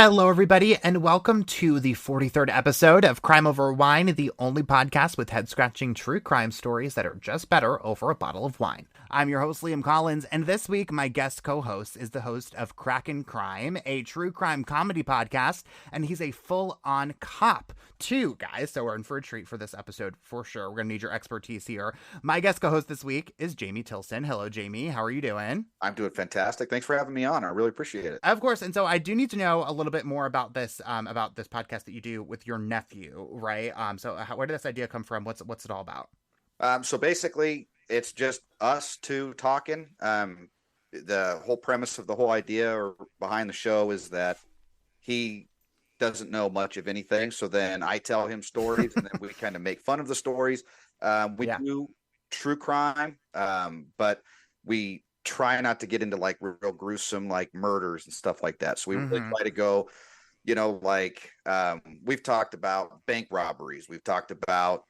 Hello, everybody, and welcome to the 43rd episode of Crime Over Wine, the only podcast with head-scratching true crime stories that are just better over a bottle of wine. I'm your host, Liam Collins, and this week my guest co-host is the host of Kraken Crime, a true crime comedy podcast, and he's a full-on cop, too, guys, so we're in for a treat for this episode, for sure. We're going to need your expertise here. My guest co-host this week is Jamie Tilson. Hello, Jamie. How are you doing? I'm doing fantastic. Thanks for having me on. I really appreciate it. Of course, and so I do need to know a little bit more about this podcast that you do with your nephew, right? Where did this idea come from? What's it all about? So basically, it's just us two talking. The whole premise of the whole idea or behind the show is that he doesn't know much of anything. So then I tell him stories, and then we kind of make fun of the stories. We do true crime, but we try not to get into like real gruesome like murders and stuff like that. So we really try to go, we've talked about bank robberies. We've talked about,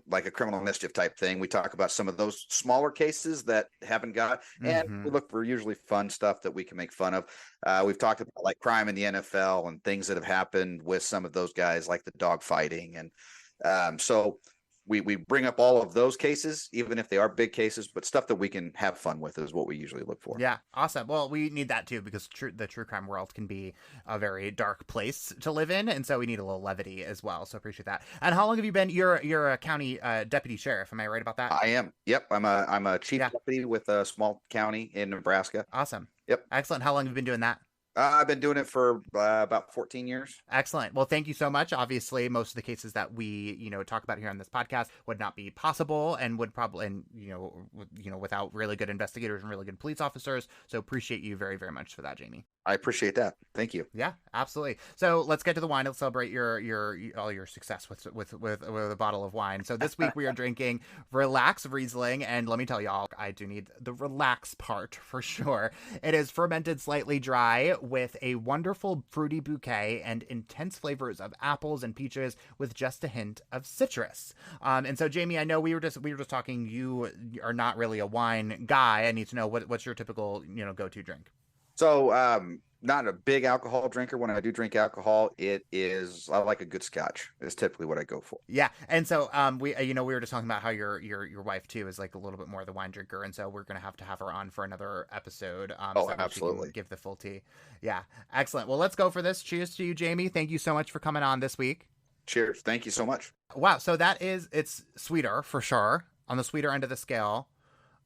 like a criminal mischief type thing. We talk about some of those smaller cases that haven't got, and we look for usually fun stuff that we can make fun of. We've talked about like crime in the NFL and things that have happened with some of those guys, like the dog fighting. And so we bring up all of those cases, even if they are big cases, but stuff that we can have fun with is what we usually look for. Yeah, awesome. Well, we need that too, because the true crime world can be a very dark place to live in, and so we need a little levity as well. So appreciate that. And how long have you been? You're a county deputy sheriff. Am I right about that? I am. Yep. I'm a chief deputy with a small county in Nebraska. Awesome. Yep. Excellent. How long have you been doing that? I've been doing it for about 14 years. Excellent. Well, thank you so much. Obviously, most of the cases that we, talk about here on this podcast would not be possible and would probably, without really good investigators and really good police officers. So appreciate you very, very much for that, Jamie. I appreciate that. Thank you. Yeah, absolutely. So let's get to the wine. Let's celebrate all your success with a bottle of wine. So this week we are drinking Relax Riesling, and let me tell y'all, I do need the relax part for sure. It is fermented slightly dry with a wonderful fruity bouquet and intense flavors of apples and peaches with just a hint of citrus. And so Jamie, I know we were just talking. You are not really a wine guy. I need to know what's your typical go-to drink. So, not a big alcohol drinker. When I do drink alcohol, I like a good scotch. It's typically what I go for. Yeah. And so, we were just talking about how your wife too is like a little bit more of the wine drinker. And so we're going to have her on for another episode. So she absolutely. can give the full tea. Yeah. Excellent. Well, let's go for this. Cheers to you, Jamie. Thank you so much for coming on this week. Cheers. Thank you so much. Wow. So it's sweeter for sure, on the sweeter end of the scale.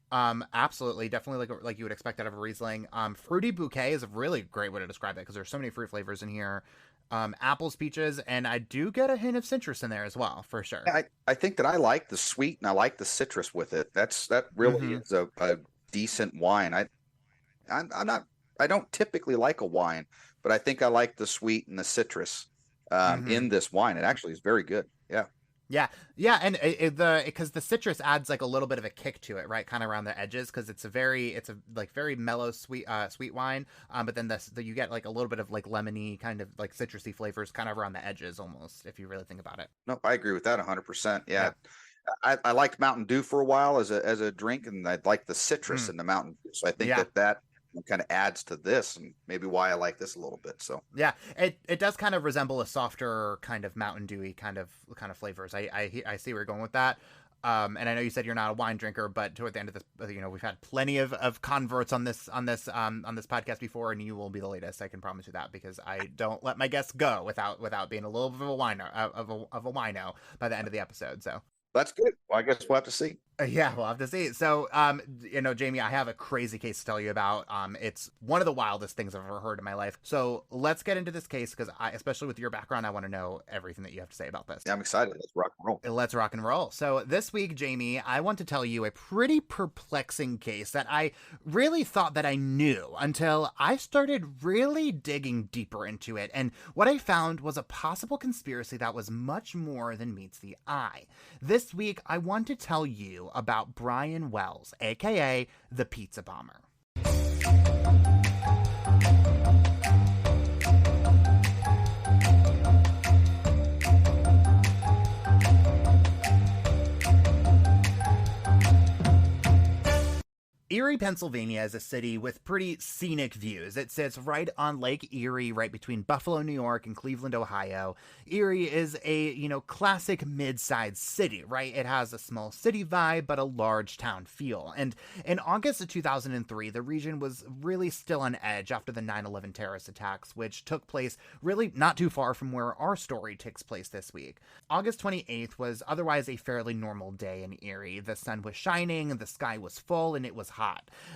Absolutely, definitely like you would expect out of a Riesling. Fruity bouquet is a really great way to describe it because there's so many fruit flavors in here. Apples, peaches, and I do get a hint of citrus in there as well, for sure. I think that I like the sweet and I like the citrus with it. That really is a decent wine. I don't typically like a wine, but I think I like the sweet and the citrus in this wine. It actually is very good. Yeah. Yeah, and because the citrus adds like a little bit of a kick to it, right? Kind of around the edges, because it's a very mellow sweet wine. But then you get like a little bit of like lemony kind of like citrusy flavors, kind of around the edges almost, if you really think about it. No, I agree with that 100%. Yeah. I liked Mountain Dew for a while as a drink, and I liked the citrus in the Mountain Dew. So I think that kind of adds to this, and maybe why I like this a little bit. So yeah, it does kind of resemble a softer kind of Mountain Dewy kind of flavors. I see where you're going with that. And I know you said you're not a wine drinker, but toward the end of this, we've had plenty of converts on this podcast before, and you will be the latest. I can promise you that, because I don't let my guests go without being a little bit of a wino by the end of the episode. So that's good. Well, I guess we'll have to see. Yeah, we'll have to see. So, Jamie, I have a crazy case to tell you about. It's one of the wildest things I've ever heard in my life. So let's get into this case, because especially with your background, I want to know everything that you have to say about this. Yeah, I'm excited. Let's rock and roll. Let's rock and roll. So this week, Jamie, I want to tell you a pretty perplexing case that I really thought that I knew until I started really digging deeper into it. And what I found was a possible conspiracy that was much more than meets the eye. This week, I want to tell you about Brian Wells, aka the Pizza Bomber. Erie, Pennsylvania is a city with pretty scenic views. It sits right on Lake Erie, right between Buffalo, New York and Cleveland, Ohio. Erie is a, classic mid-sized city, right? It has a small city vibe, but a large town feel. And in August of 2003, the region was really still on edge after the 9/11 terrorist attacks, which took place really not too far from where our story takes place this week. August 28th was otherwise a fairly normal day in Erie. The sun was shining, the sky was full, and it was hot.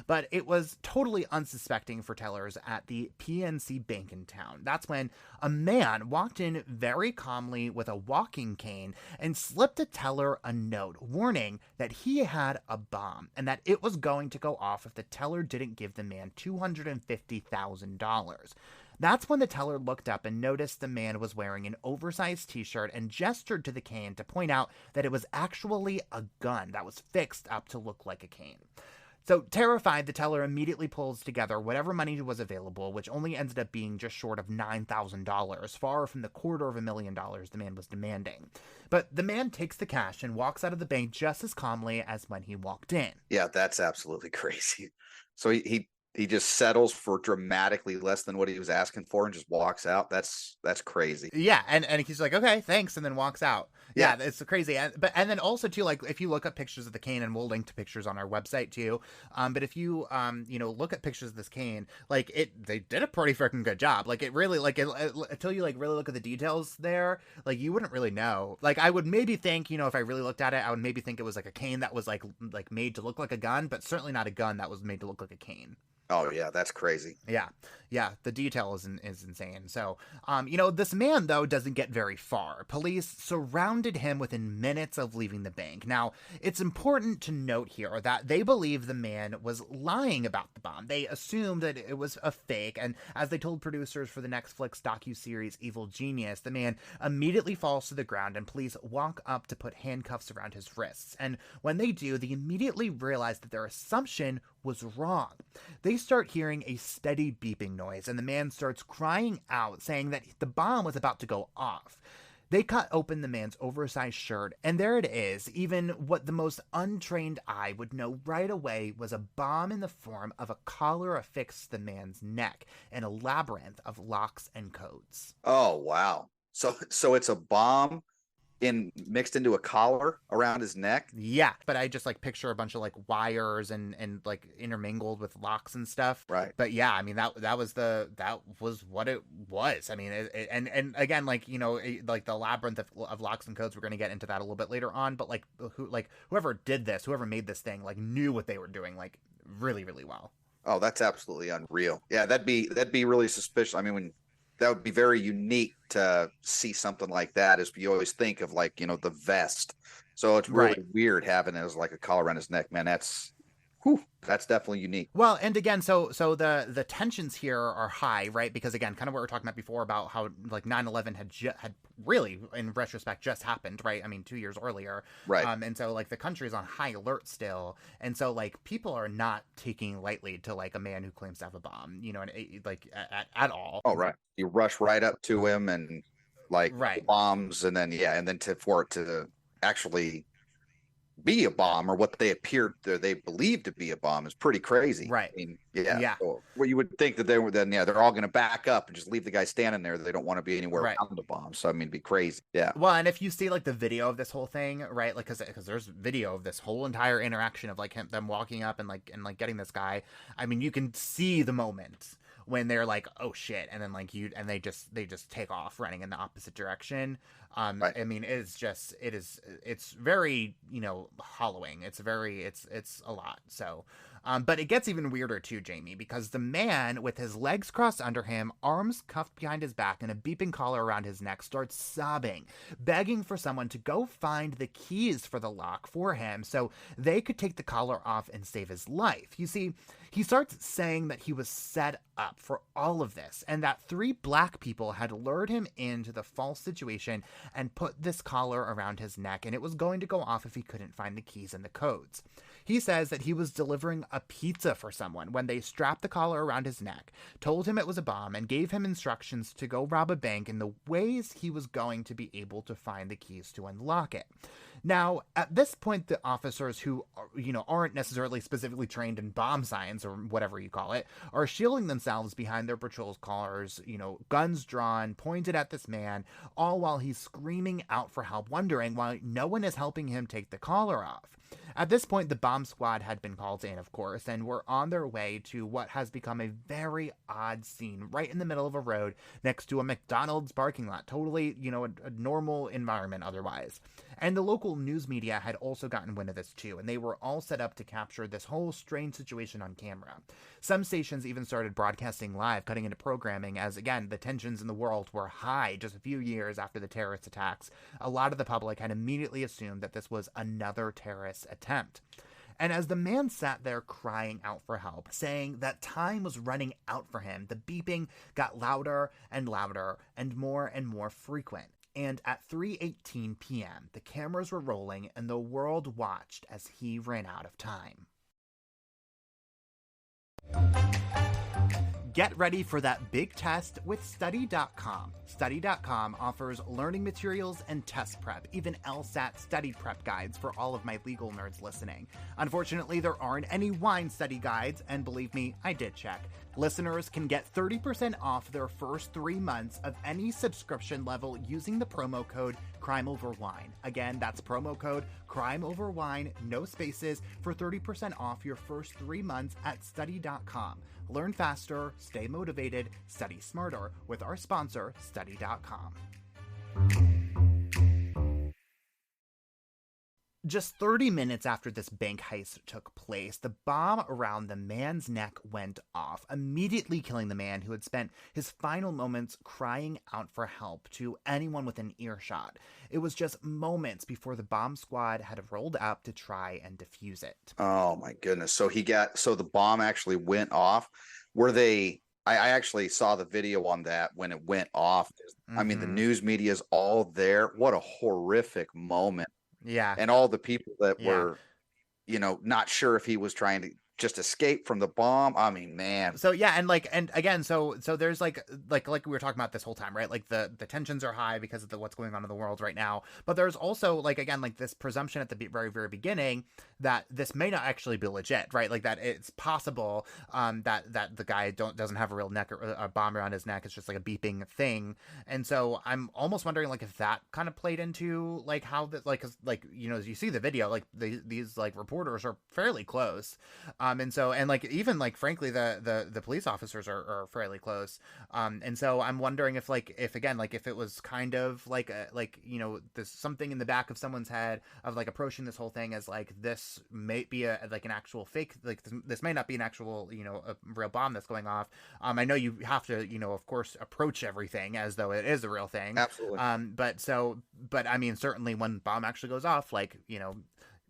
But it was totally unsuspecting for tellers at the PNC Bank in town. That's when a man walked in very calmly with a walking cane and slipped a teller a note warning that he had a bomb and that it was going to go off if the teller didn't give the man $250,000. That's when the teller looked up and noticed the man was wearing an oversized t-shirt and gestured to the cane to point out that it was actually a gun that was fixed up to look like a cane. So, terrified, the teller immediately pulls together whatever money was available, which only ended up being just short of $9,000, far from the $250,000 the man was demanding. But the man takes the cash and walks out of the bank just as calmly as when he walked in. Yeah, that's absolutely crazy. So he just settles for dramatically less than what he was asking for and just walks out. That's crazy. Yeah, and he's like, okay, thanks, and then walks out. Yeah, it's crazy. And then also too, like, if you look up pictures of the cane, and we'll link to pictures on our website too. But if you look at pictures of this cane, like they did a pretty freaking good job. Like it really, until you like really look at the details there, like you wouldn't really know. Like I would maybe think, if I really looked at it, I would maybe think it was like a cane that was like made to look like a gun, but certainly not a gun that was made to look like a cane. Oh yeah, that's crazy. Yeah. The detail is insane. So, this man though doesn't get very far. Police surrounded him within minutes of leaving the bank. Now, it's important to note here that they believe the man was lying about the bomb. They assumed that it was a fake, and as they told producers for the Netflix docuseries Evil Genius, the man immediately falls to the ground, and police walk up to put handcuffs around his wrists. And when they do, they immediately realize that their assumption was wrong. They start hearing a steady beeping noise, and the man starts crying out, saying that the bomb was about to go off. They cut open the man's oversized shirt, and there it is. Even what the most untrained eye would know right away was a bomb in the form of a collar affixed to the man's neck in a labyrinth of locks and codes. Oh wow. So it's a bomb mixed into a collar around his neck. Yeah, but I just like picture a bunch of like wires and like intermingled with locks and stuff. Right. But yeah, I mean that was what it was. I mean, and again, like like the labyrinth of locks and codes. We're gonna get into that a little bit later on. But whoever made this thing, like knew what they were doing, like really, really well. Oh, that's absolutely unreal. Yeah, that'd be really suspicious. I mean, that would be very unique to see something like that, as you always think of like, the vest. So it's really weird having it as like a collar around his neck, man. That's definitely unique. Well, and again, so the tensions here are high, right? Because again, kind of what we were talking about before about how like 9/11 had really, in retrospect, just happened, right? I mean, 2 years earlier, right? And so like the country's on high alert still, and so like people are not taking lightly to like a man who claims to have a bomb, and like at all. Oh, right. You rush right up to him and like bombs, and then for it to actually be a bomb, or what they believe to be a bomb, is pretty crazy. Right. I mean, yeah. So, well, you would think that they're all going to back up and just leave the guy standing there. They don't want to be anywhere around the bomb. So I mean, it'd be crazy. Yeah. Well, and if you see like the video of this whole thing, right? Like, because there's video of this whole entire interaction of like them walking up and getting this guy. I mean, you can see the moment when they're like, oh shit, and then like they just take off running in the opposite direction. I mean, it's very, hollowing. It's a lot. So, but it gets even weirder too, Jamie, because the man with his legs crossed under him, arms cuffed behind his back, and a beeping collar around his neck starts sobbing, begging for someone to go find the keys for the lock for him so they could take the collar off and save his life. You see, he starts saying that he was set up for all of this, and that 3 black people had lured him into the false situation and put this collar around his neck, and it was going to go off if he couldn't find the keys and the codes. He says that he was delivering a pizza for someone when they strapped the collar around his neck, told him it was a bomb, and gave him instructions to go rob a bank in the ways he was going to be able to find the keys to unlock it. Now, at this point, the officers who, aren't necessarily specifically trained in bomb science or whatever you call it, are shielding themselves behind their patrol cars, guns drawn, pointed at this man, all while he's screaming out for help, wondering why no one is helping him take the collar off. At this point, the bomb squad had been called in, of course, and were on their way to what has become a very odd scene right in the middle of a road next to a McDonald's parking lot. Totally, a normal environment otherwise. And the local news media had also gotten wind of this too, and they were all set up to capture this whole strange situation on camera. Some stations even started broadcasting live, cutting into programming as, again, the tensions in the world were high just a few years after the terrorist attacks. A lot of the public had immediately assumed that this was another terrorist attempt. And as the man sat there crying out for help, saying that time was running out for him, the beeping got louder and louder and more frequent. And at 3:18 p.m., the cameras were rolling and the world watched as he ran out of time. Get ready for that big test with Study.com. Study.com offers learning materials and test prep, even LSAT study prep guides for all of my legal nerds listening. Unfortunately, there aren't any wine study guides, and believe me, I did check. Listeners can get 30% off their first 3 months of any subscription level using the promo code CrimeOverWine. Again, that's promo code CrimeOverWine, no spaces, for 30% off your first 3 months at Study.com. Learn faster, stay motivated, study smarter with our sponsor, Study.com. Just 30 minutes after this bank heist took place, the bomb around the man's neck went off, immediately killing the man who had spent his final moments crying out for help to anyone within earshot. It was just moments before the bomb squad had rolled up to try and defuse it. Oh my goodness. So the bomb actually went off. I actually saw the video on that when it went off. Mm-hmm. I mean, the news media is all there. What a horrific moment. Yeah. And all the people that were, not sure if he was trying to just escape from the bomb. I mean, man. So yeah, and again, so there's like we were talking about this whole time, right? Like the tensions are high because of what's going on in the world right now. But there's also this presumption at the very, very beginning that this may not actually be legit, right? Like that it's possible that the guy doesn't have a real neck or a bomb around his neck. It's just like a beeping thing. And so I'm almost wondering like if that kind of played into like how that cause as you see the video, like these like reporters are fairly close. Frankly, the police officers are fairly close. And so I'm wondering if it was kind of there's something in the back of someone's head of like approaching this whole thing as like this may be an actual fake, like this may not be an actual, a real bomb that's going off. I know you have to, of course, approach everything as though it is a real thing. Absolutely. But I mean, certainly when bomb actually goes off,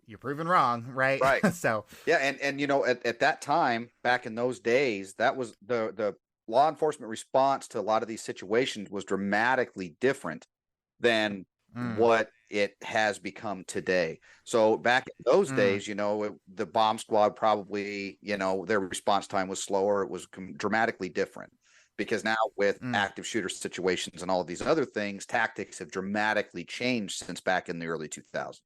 you're proven wrong, right? Right. So yeah, and at that time, back in those days, that was the law enforcement response to a lot of these situations was dramatically different than what it has become today. So back in those days, the bomb squad probably, their response time was slower. It was dramatically different because now with active shooter situations and all of these other things, tactics have dramatically changed since back in the early 2000s.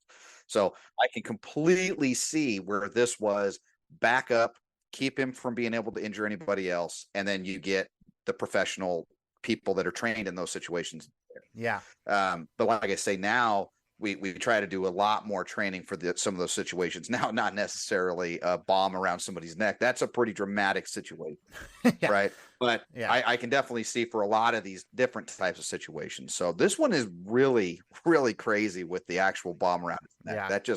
So I can completely see where this was back up, keep him from being able to injure anybody else. And then you get the professional people that are trained in those situations. Yeah. But like I say, now we try to do a lot more training for some of those situations. Now, not necessarily a bomb around somebody's neck. That's a pretty dramatic situation. Yeah. Right. But yeah. I can definitely see for a lot of these different types of situations. So this one is really, really crazy with the actual bomb around his neck. Yeah.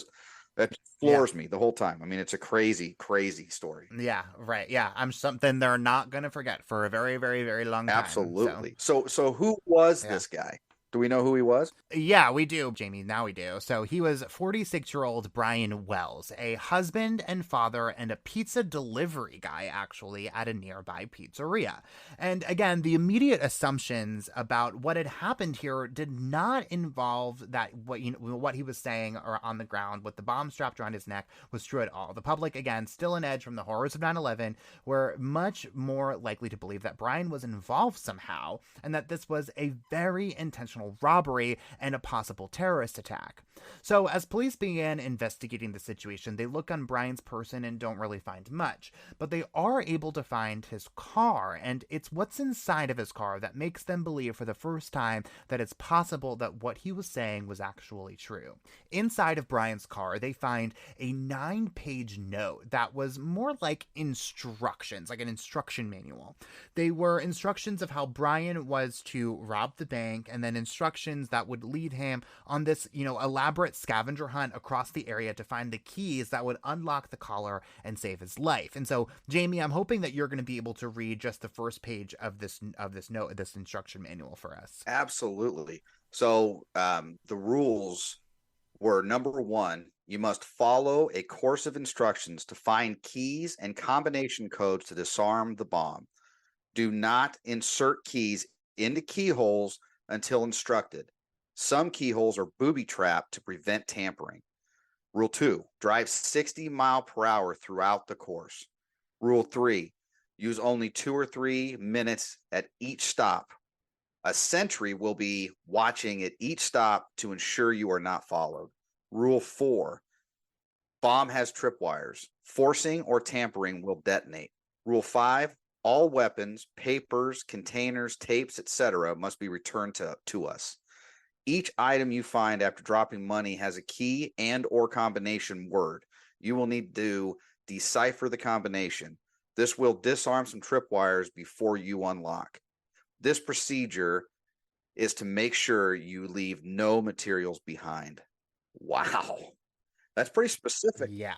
That floors me the whole time. I mean, it's a crazy, crazy story. Yeah, right. Yeah, I'm something they're not going to forget for a very, very, very long time. Absolutely. So who was this guy? Do we know who he was? Yeah, we do, Jamie. Now we do. So he was 46-year-old Brian Wells, a husband and father and a pizza delivery guy, actually, at a nearby pizzeria. And again, the immediate assumptions about what had happened here did not involve that what he was saying or on the ground with the bomb strapped around his neck was true at all. The public, again, still an edge from the horrors of 9/11, were much more likely to believe that Brian was involved somehow and that this was a very intentional robbery and a possible terrorist attack. So, as police began investigating the situation, they look on Brian's person and don't really find much, but they are able to find his car, and it's what's inside of his car that makes them believe for the first time that it's possible that what he was saying was actually true. Inside of Brian's car, they find a 9-page note that was more like instructions, like an instruction manual. They were instructions of how Brian was to rob the bank, and then instructions that would lead him on this, elaborate scavenger hunt across the area to find the keys that would unlock the collar and save his life. And so, Jamie, I'm hoping that you're going to be able to read just the first page of this note, this instruction manual for us. Absolutely. So the rules were: number one, you must follow a course of instructions to find keys and combination codes to disarm the bomb. Do not insert keys into keyholes until instructed. Some keyholes are booby-trapped to prevent tampering. Rule 2, drive 60 miles per hour throughout the course. Rule 3, use only 2 or 3 minutes at each stop. A sentry will be watching at each stop to ensure you are not followed. Rule 4, bomb has tripwires. Forcing or tampering will detonate. Rule 5, all weapons, papers, containers, tapes, etc. must be returned to us. Each item you find after dropping money has a key and or combination word. You will need to decipher the combination. This will disarm some tripwires before you unlock. This procedure is to make sure you leave no materials behind. Wow. That's pretty specific. Yeah.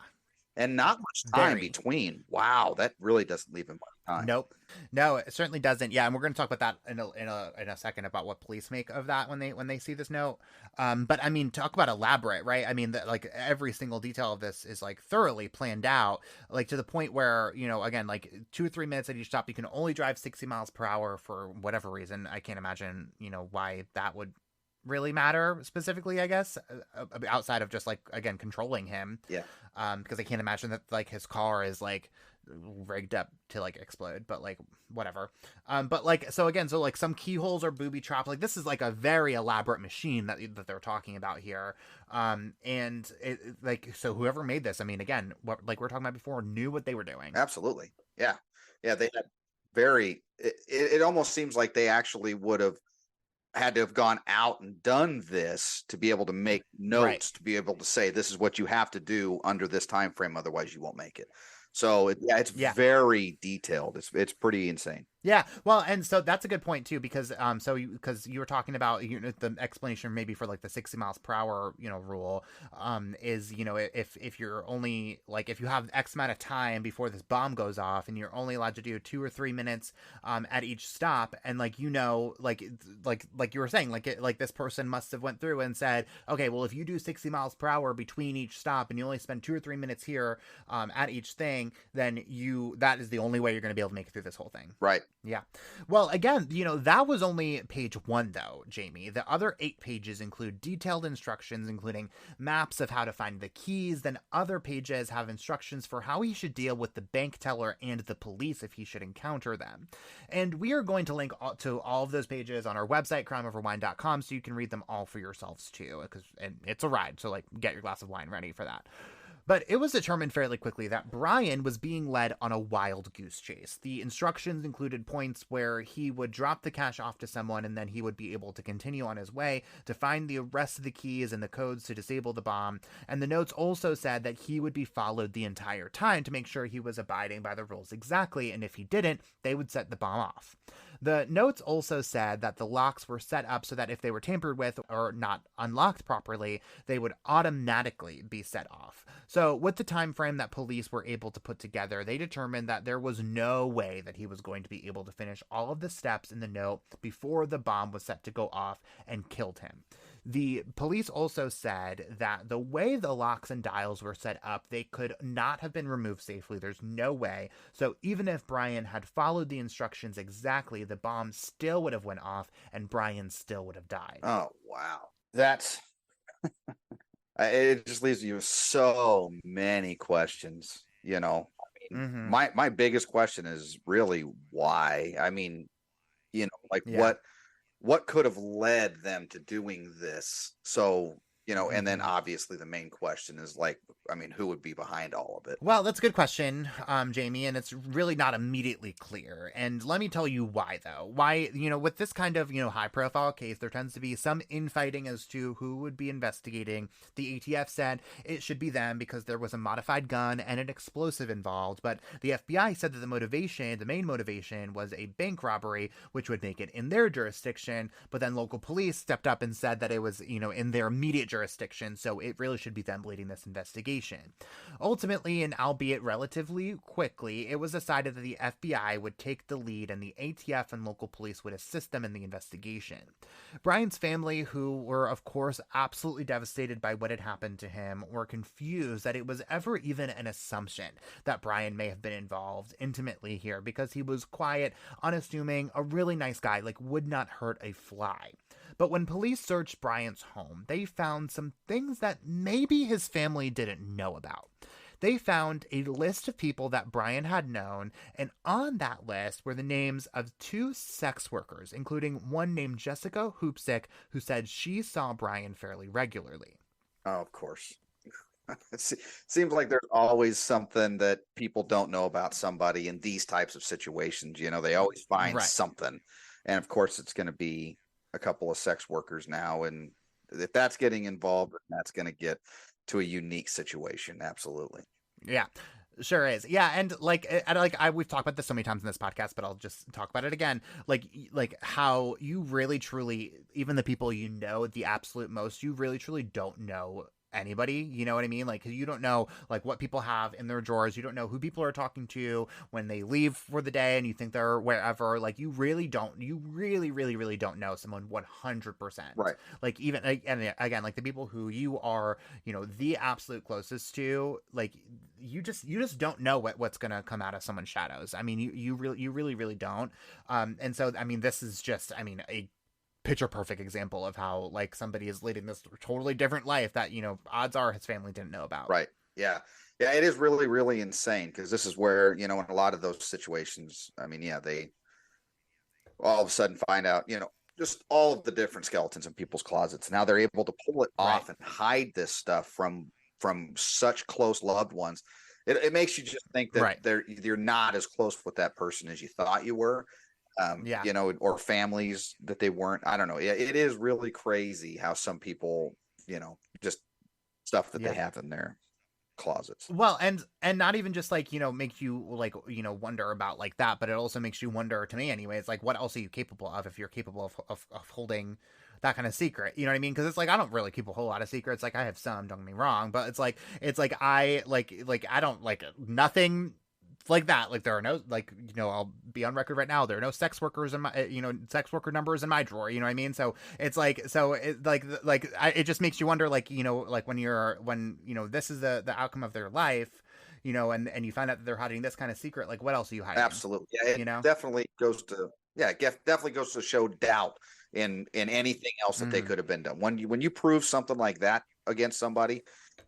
And not much time between. Wow, that really doesn't leave him much time. Nope, no, it certainly doesn't. Yeah, and we're going to talk about that in a second about what police make of that when they see this note. But I mean, talk about elaborate, right? I mean, like every single detail of this is like thoroughly planned out, like to the point where again, like 2 or 3 minutes at each stop, you can only drive 60 miles per hour for whatever reason. I can't imagine why that would really matter specifically, I guess, outside of just like, again, controlling him. Yeah. Because I can't imagine that like his car is like rigged up to like explode, but like whatever. But like, so again, so like some keyholes are booby trapped. Like this is like a very elaborate machine that they're talking about here. And it like, so whoever made this, I mean, again, what like we're talking about before, knew what they were doing. Absolutely. Yeah. Yeah. They had it almost seems like they actually would have had to have gone out and done this to be able to make notes, right, to be able to say this is what you have to do under this time frame, otherwise you won't make it. So it's very detailed. It's pretty insane. Yeah, well, and so that's a good point too, because because you were talking about the explanation maybe for like the 60 miles per hour rule is if you're only like if you have X amount of time before this bomb goes off and you're only allowed to do 2 or 3 minutes at each stop, and like like you were saying, like this person must have went through and said, okay, well, if you do 60 miles per hour between each stop and you only spend 2 or 3 minutes here at each thing, then that is the only way you're going to be able to make it through this whole thing. Right. Yeah. Well, again, that was only page 1, though, Jamie. The other 8 pages include detailed instructions, including maps of how to find the keys. Then other pages have instructions for how he should deal with the bank teller and the police if he should encounter them. And we are going to link to all of those pages on our website, crimeoverwine.com, so you can read them all for yourselves, too, and it's a ride. So, like, get your glass of wine ready for that. But it was determined fairly quickly that Brian was being led on a wild goose chase. The instructions included points where he would drop the cash off to someone and then he would be able to continue on his way to find the rest of the keys and the codes to disable the bomb. And the notes also said that he would be followed the entire time to make sure he was abiding by the rules exactly, and if he didn't, they would set the bomb off. The notes also said that the locks were set up so that if they were tampered with or not unlocked properly, they would automatically be set off. So, with the time frame that police were able to put together, they determined that there was no way that he was going to be able to finish all of the steps in the note before the bomb was set to go off and killed him. The police also said that the way the locks and dials were set up, they could not have been removed safely. There's no way. So even if Brian had followed the instructions exactly, the bomb still would have went off and Brian still would have died. Oh, wow. That's it just leaves you with so many questions, you know. I mean, Mm-hmm. my biggest question is really why. I mean, you know, like Yeah. what could have led them to doing this? So, you know, and then Mm-hmm. obviously the main question is like, I mean, who would be behind all of it? Well, that's a good question, Jamie, and it's really not immediately clear. And let me tell you why, though. Why, with this kind of, high profile case, there tends to be some infighting as to who would be investigating. The ATF said it should be them because there was a modified gun and an explosive involved. But the FBI said that the main motivation, was a bank robbery, which would make it in their jurisdiction. But then local police stepped up and said that it was, in their immediate jurisdiction. So it really should be them leading this investigation. Ultimately, and albeit relatively quickly, it was decided that the FBI would take the lead and the ATF and local police would assist them in the investigation. Brian's family, who were, of course, absolutely devastated by what had happened to him, were confused that it was ever even an assumption that Brian may have been involved intimately here because he was quiet, unassuming, a really nice guy, like would not hurt a fly. But when police searched Brian's home, they found some things that maybe his family didn't know about. They found a list of people that Brian had known, and on that list were the names of 2 sex workers, including one named Jessica Hoopsick, who said she saw Brian fairly regularly. Oh, of course. It seems like there's always something that people don't know about somebody in these types of situations. You know, they always find Right. something. And of course, it's going to be a couple of sex workers now. And if that's getting involved, that's going to get to a unique situation. Absolutely. Yeah. Sure is. Yeah, and we've talked about this so many times in this podcast, but I'll just talk about it again. Like how you really truly, even the people the absolute most, you really truly don't know anybody, you know what I mean? Like you don't know like what people have in their drawers, you don't know who people are talking to when they leave for the day and you think they're wherever. Like you really really don't know someone 100%. Right. Like even, and again, like the people who you are, the absolute closest to, like you just don't know what's gonna come out of someone's shadows. I mean, you really don't. And so I mean, this is just, I mean, a picture perfect example of how like somebody is leading this totally different life that odds are his family didn't know about. Right. Yeah. Yeah. It is really, really insane because this is where, in a lot of those situations, I mean, yeah, they all of a sudden find out, just all of the different skeletons in people's closets. Now they're able to pull it Right. off and hide this stuff from such close loved ones. It makes you just think that Right. you're not as close with that person as you thought you were. Yeah. Or families that they weren't. I don't know. It is really crazy how some people, just stuff that they Yeah. have in their closets. Well, and not even just like, makes you like, wonder about like that, but it also makes you wonder, to me anyways, like what else are you capable of if you're capable of holding that kind of secret, you know what I mean? Because it's like I don't really keep a whole lot of secrets. Like I have some, don't get me wrong, but it's like I like I don't like nothing like that. Like there are no, like, I'll be on record right now, there are no sex workers in my, sex worker numbers in my drawer, you know what I mean? So it's like, so it it just makes you wonder, like, like when this is the outcome of their life, and you find out that they're hiding this kind of secret, like what else are you hiding? Absolutely. Yeah, it you know definitely goes to definitely goes to show doubt in anything else that they mm-hmm. could have been done. When you prove something like that against somebody,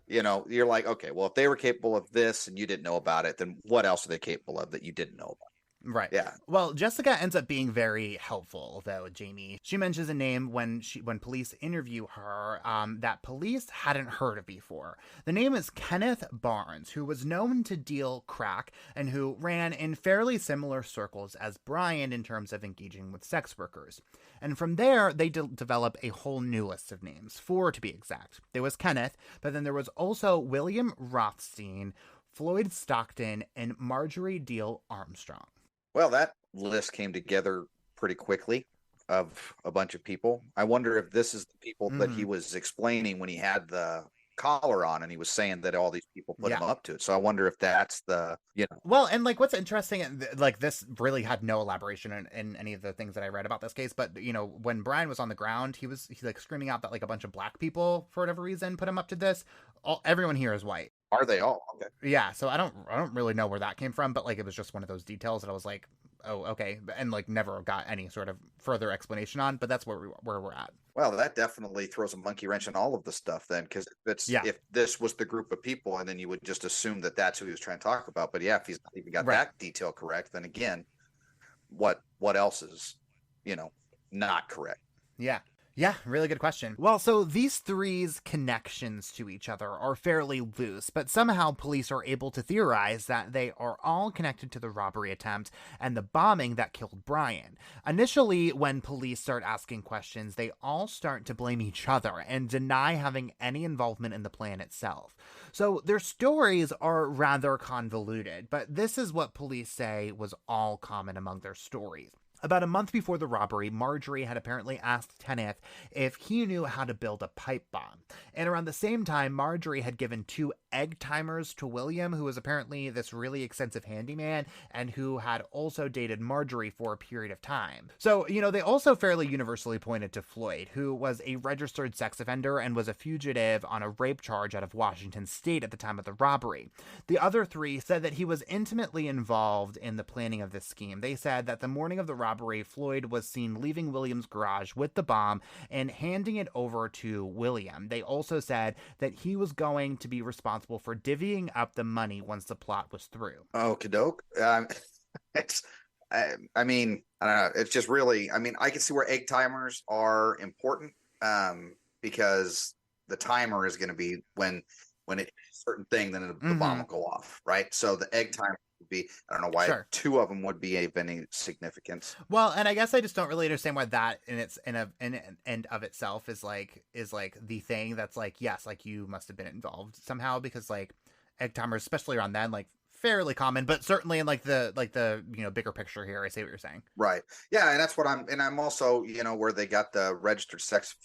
you're like, okay, well, if they were capable of this and you didn't know about it, then what else are they capable of that you didn't know about? Right. Yeah. Well, Jessica ends up being very helpful, though, Jamie. She mentions a name when police interview her, that police hadn't heard of before. The name is Kenneth Barnes, who was known to deal crack and who ran in fairly similar circles as Brian in terms of engaging with sex workers. And from there, they develop a whole new list of names, 4 to be exact. There was Kenneth, but then there was also William Rothstein, Floyd Stockton, and Marjorie Deal Armstrong. Well, that list came together pretty quickly of a bunch of people. I wonder if this is the people that he Mm-hmm. was explaining when he had the collar on and he was saying that all these people put him Yeah. up to it. So I wonder if that's the, Well, and like what's interesting, like this really had no elaboration in any of the things that I read about this case, but when Brian was on the ground, he like screaming out that like a bunch of black people for whatever reason put him up to this. Everyone here is white. are they all? Okay. Yeah, so I don't really know where that came from, but like it was just one of those details that I was like, oh, okay, and like never got any sort of further explanation on, but that's where we're at. Well, that definitely throws a monkey wrench in all of the stuff then, because Yeah, if this was the group of people, and then you would just assume that that's who he was trying to talk about. But yeah, if he's not even got right. that detail correct, then again, what else is, not correct? Yeah. Yeah, really good question. Well, so these three's connections to each other are fairly loose, but somehow police are able to theorize that they are all connected to the robbery attempt and the bombing that killed Brian. Initially, when police start asking questions, they all start to blame each other and deny having any involvement in the plan itself. So their stories are rather convoluted, but this is what police say was all common among their stories. About a month before the robbery, Marjorie had apparently asked Kenneth if he knew how to build a pipe bomb. And around the same time, Marjorie had given 2 egg timers to William, who was apparently this really extensive handyman and who had also dated Marjorie for a period of time. So, they also fairly universally pointed to Floyd, who was a registered sex offender and was a fugitive on a rape charge out of Washington State at the time of the robbery. The other 3 said that he was intimately involved in the planning of this scheme. They said that the morning of the robbery, Floyd was seen leaving William's garage with the bomb and handing it over to William. They also said that he was going to be responsible for divvying up the money once the plot was through. Okie doke. It's, I mean, I don't know. It's just really, I mean, I can see where egg timers are important, because the timer is going to be when it hits a certain thing, then the bomb will go off, right? So the egg timer would be, I don't know why Sure. 2 of them would be of any significance. Well, and I guess I just don't really understand why that in and of itself is like the thing that's like, yes, like you must have been involved somehow, because like egg timers, especially around then, like fairly common, but certainly in like the bigger picture here, I see what you're saying. Right. Yeah, and that's what I'm also, where they got the registered sex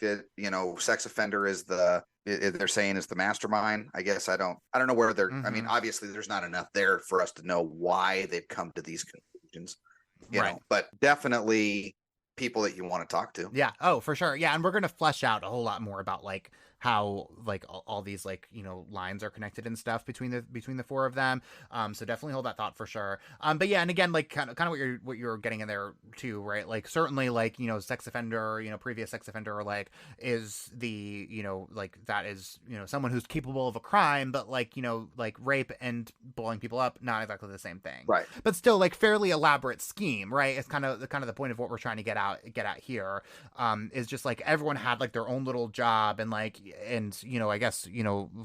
offender is they're saying is the mastermind. I guess I don't know where they're, I mean, obviously there's not enough there for us to know why they've come to these conclusions, but definitely people that you want to talk to. Yeah. Oh, for sure. Yeah. And we're going to flesh out a whole lot more about like how like all these like lines are connected and stuff between the 4 of them. So definitely hold that thought for sure. But yeah, and again, like kind of what you're getting in there too, right? Like certainly like sex offender, previous sex offender, like is the like that is someone who's capable of a crime, but like like rape and blowing people up, not exactly the same thing, right? But still like fairly elaborate scheme, right? It's kind of the point of what we're trying to get at here, is just like everyone had like their own little job, and like I guess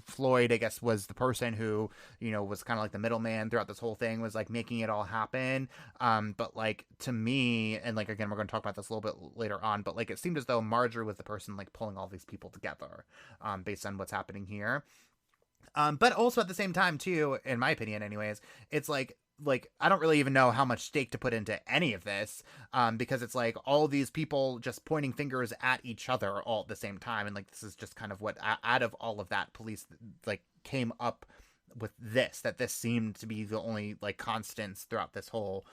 Floyd, I guess, was the person who was kind of like the middleman throughout this whole thing, was like making it all happen. But like to me, and like again we're going to talk about this a little bit later on, but like it seemed as though Marjorie was the person like pulling all these people together, based on what's happening here. But also at the same time too, in my opinion anyways, it's like I don't really even know how much stake to put into any of this, because it's like all these people just pointing fingers at each other all at the same time, and like this is just kind of what out of all of that, police like came up with that this seemed to be the only like constants throughout this whole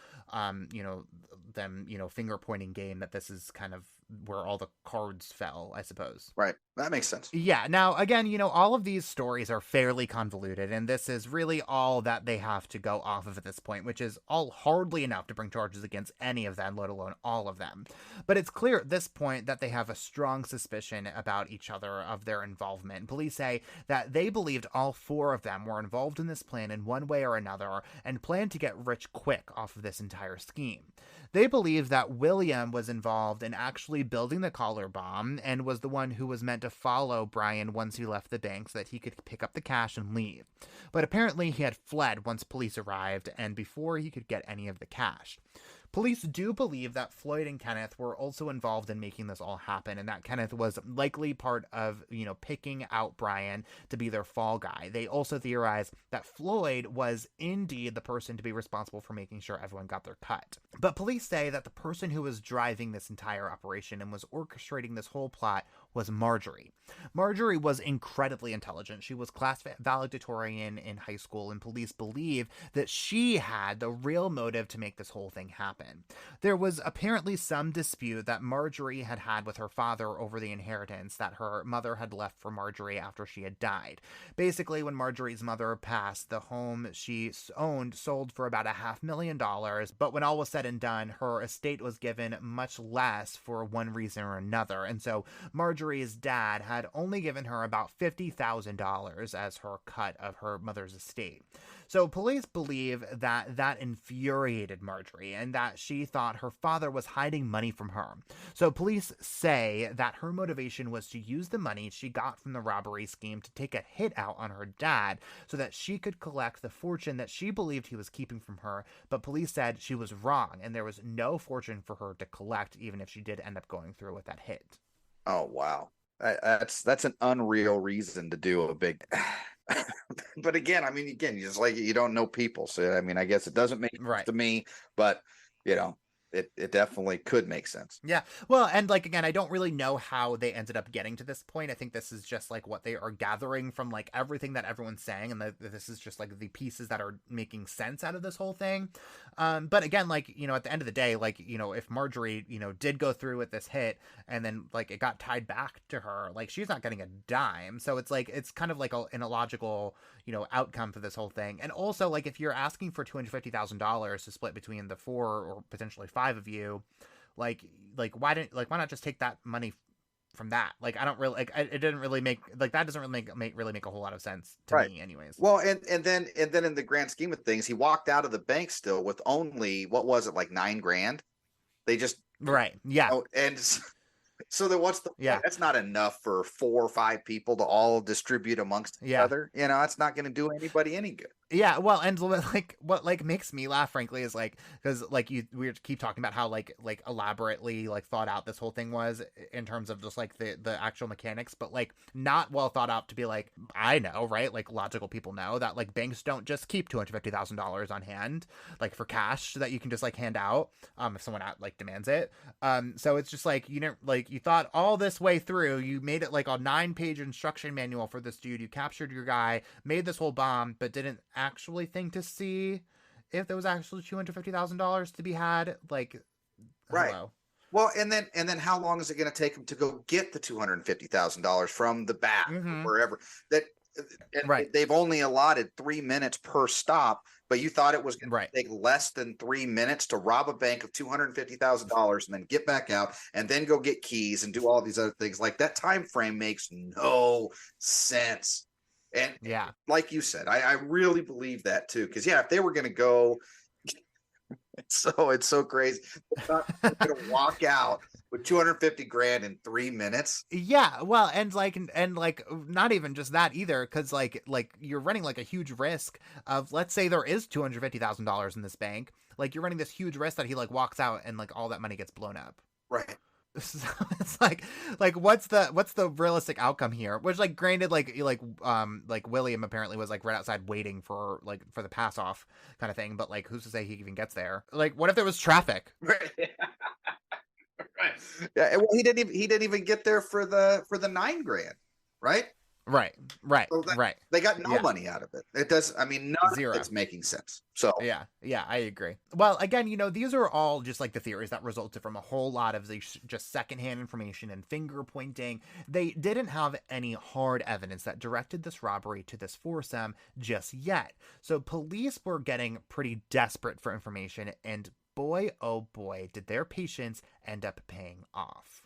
them finger pointing game, that this is kind of where all the cards fell, I suppose. Right. That makes sense. Yeah. Now, again, all of these stories are fairly convoluted, and this is really all that they have to go off of at this point, which is all hardly enough to bring charges against any of them, let alone all of them. But it's clear at this point that they have a strong suspicion about each other of their involvement. Police say that they believed all 4 of them were involved in this plan in one way or another and planned to get rich quick off of this entire scheme. They believe that William was involved in actually building the collar bomb and was the one who was meant to follow Brian once he left the bank so that he could pick up the cash and leave. But apparently he had fled once police arrived and before he could get any of the cash. Police do believe that Floyd and Kenneth were also involved in making this all happen, and that Kenneth was likely part of, picking out Brian to be their fall guy. They also theorize that Floyd was indeed the person to be responsible for making sure everyone got their cut. But police say that the person who was driving this entire operation and was orchestrating this whole plot was Marjorie. Marjorie was incredibly intelligent. She was class valedictorian in high school, and police believe that she had the real motive to make this whole thing happen. There was apparently some dispute that Marjorie had with her father over the inheritance that her mother had left for Marjorie after she had died. Basically, when Marjorie's mother passed, the home she owned sold for about $500,000, but when all was said and done, her estate was given much less for one reason or another, and so Marjorie's dad had only given her about $50,000 as her cut of her mother's estate. So police believe that infuriated Marjorie and that she thought her father was hiding money from her. So police say that her motivation was to use the money she got from the robbery scheme to take a hit out on her dad so that she could collect the fortune that she believed he was keeping from her, but police said she was wrong and there was no fortune for her to collect even if she did end up going through with that hit. Oh, wow. That's an unreal reason to do a big but again, just like you don't know people. So, I guess it doesn't make sense to me, but it definitely could make sense. Yeah. Well, and again, I don't really know how they ended up getting to this point. I think this is just what they are gathering from everything that everyone's saying. And this is just the pieces that are making sense out of this whole thing. But again, at the end of the day, if Marjorie, did go through with this hit and then it got tied back to her, she's not getting a dime. So it's kind of an illogical, outcome for this whole thing. And also if you're asking for $250,000 to split between the 4 or potentially 5 of you, why not just take that money from that? I don't really it didn't really make that doesn't really make a whole lot of sense to me anyways. Well, and then in the grand scheme of things, he walked out of the bank still with only, what was it, $9,000? They just yeah. And so then what's the point? That's not enough for 4 or 5 people to all distribute amongst each other. It's not going to do anybody any good. Yeah, well, and what makes me laugh, frankly, is because we keep talking about how elaborately thought out this whole thing was in terms of just the actual mechanics, but not well thought out to be I know, right? Logical people know that banks don't just keep $250,000 on hand for cash that you can just hand out if someone demands it. So it's just you know you thought all this way through, you made it a 9-page instruction manual for this dude, you captured your guy, made this whole bomb, but didn't actually think to see if there was actually $250,000 to be had. Hello. Well, and then how long is it going to take them to go get the $250,000 from the back or wherever they've only allotted 3 minutes per stop, but you thought it was going to take less than 3 minutes to rob a bank of $250,000 and then get back out and then go get keys and do all these other things. that time frame makes no sense. And like you said, I really believe that too. Because if they were going to go, it's so crazy. They're not going to walk out with $250,000 in 3 minutes. Yeah, well, and not even just that either, because you're running a huge risk of, let's say there is $250,000 in this bank, you're running this huge risk that he walks out and all that money gets blown up. Right. So it's what's the realistic outcome here? Which granted William apparently was right outside waiting for the pass off kind of thing, but who's to say he even gets there? What if there was traffic? Right. Right. Yeah. Well, he didn't even get there for the $9,000, right? Right. So they got no money out of it. It does. None Zero. of it's making sense. So yeah, I agree. Well, again, these are all just the theories that resulted from a whole lot of the just secondhand information and finger pointing. They didn't have any hard evidence that directed this robbery to this foursome just yet. So police were getting pretty desperate for information, and boy, oh boy, did their patience end up paying off.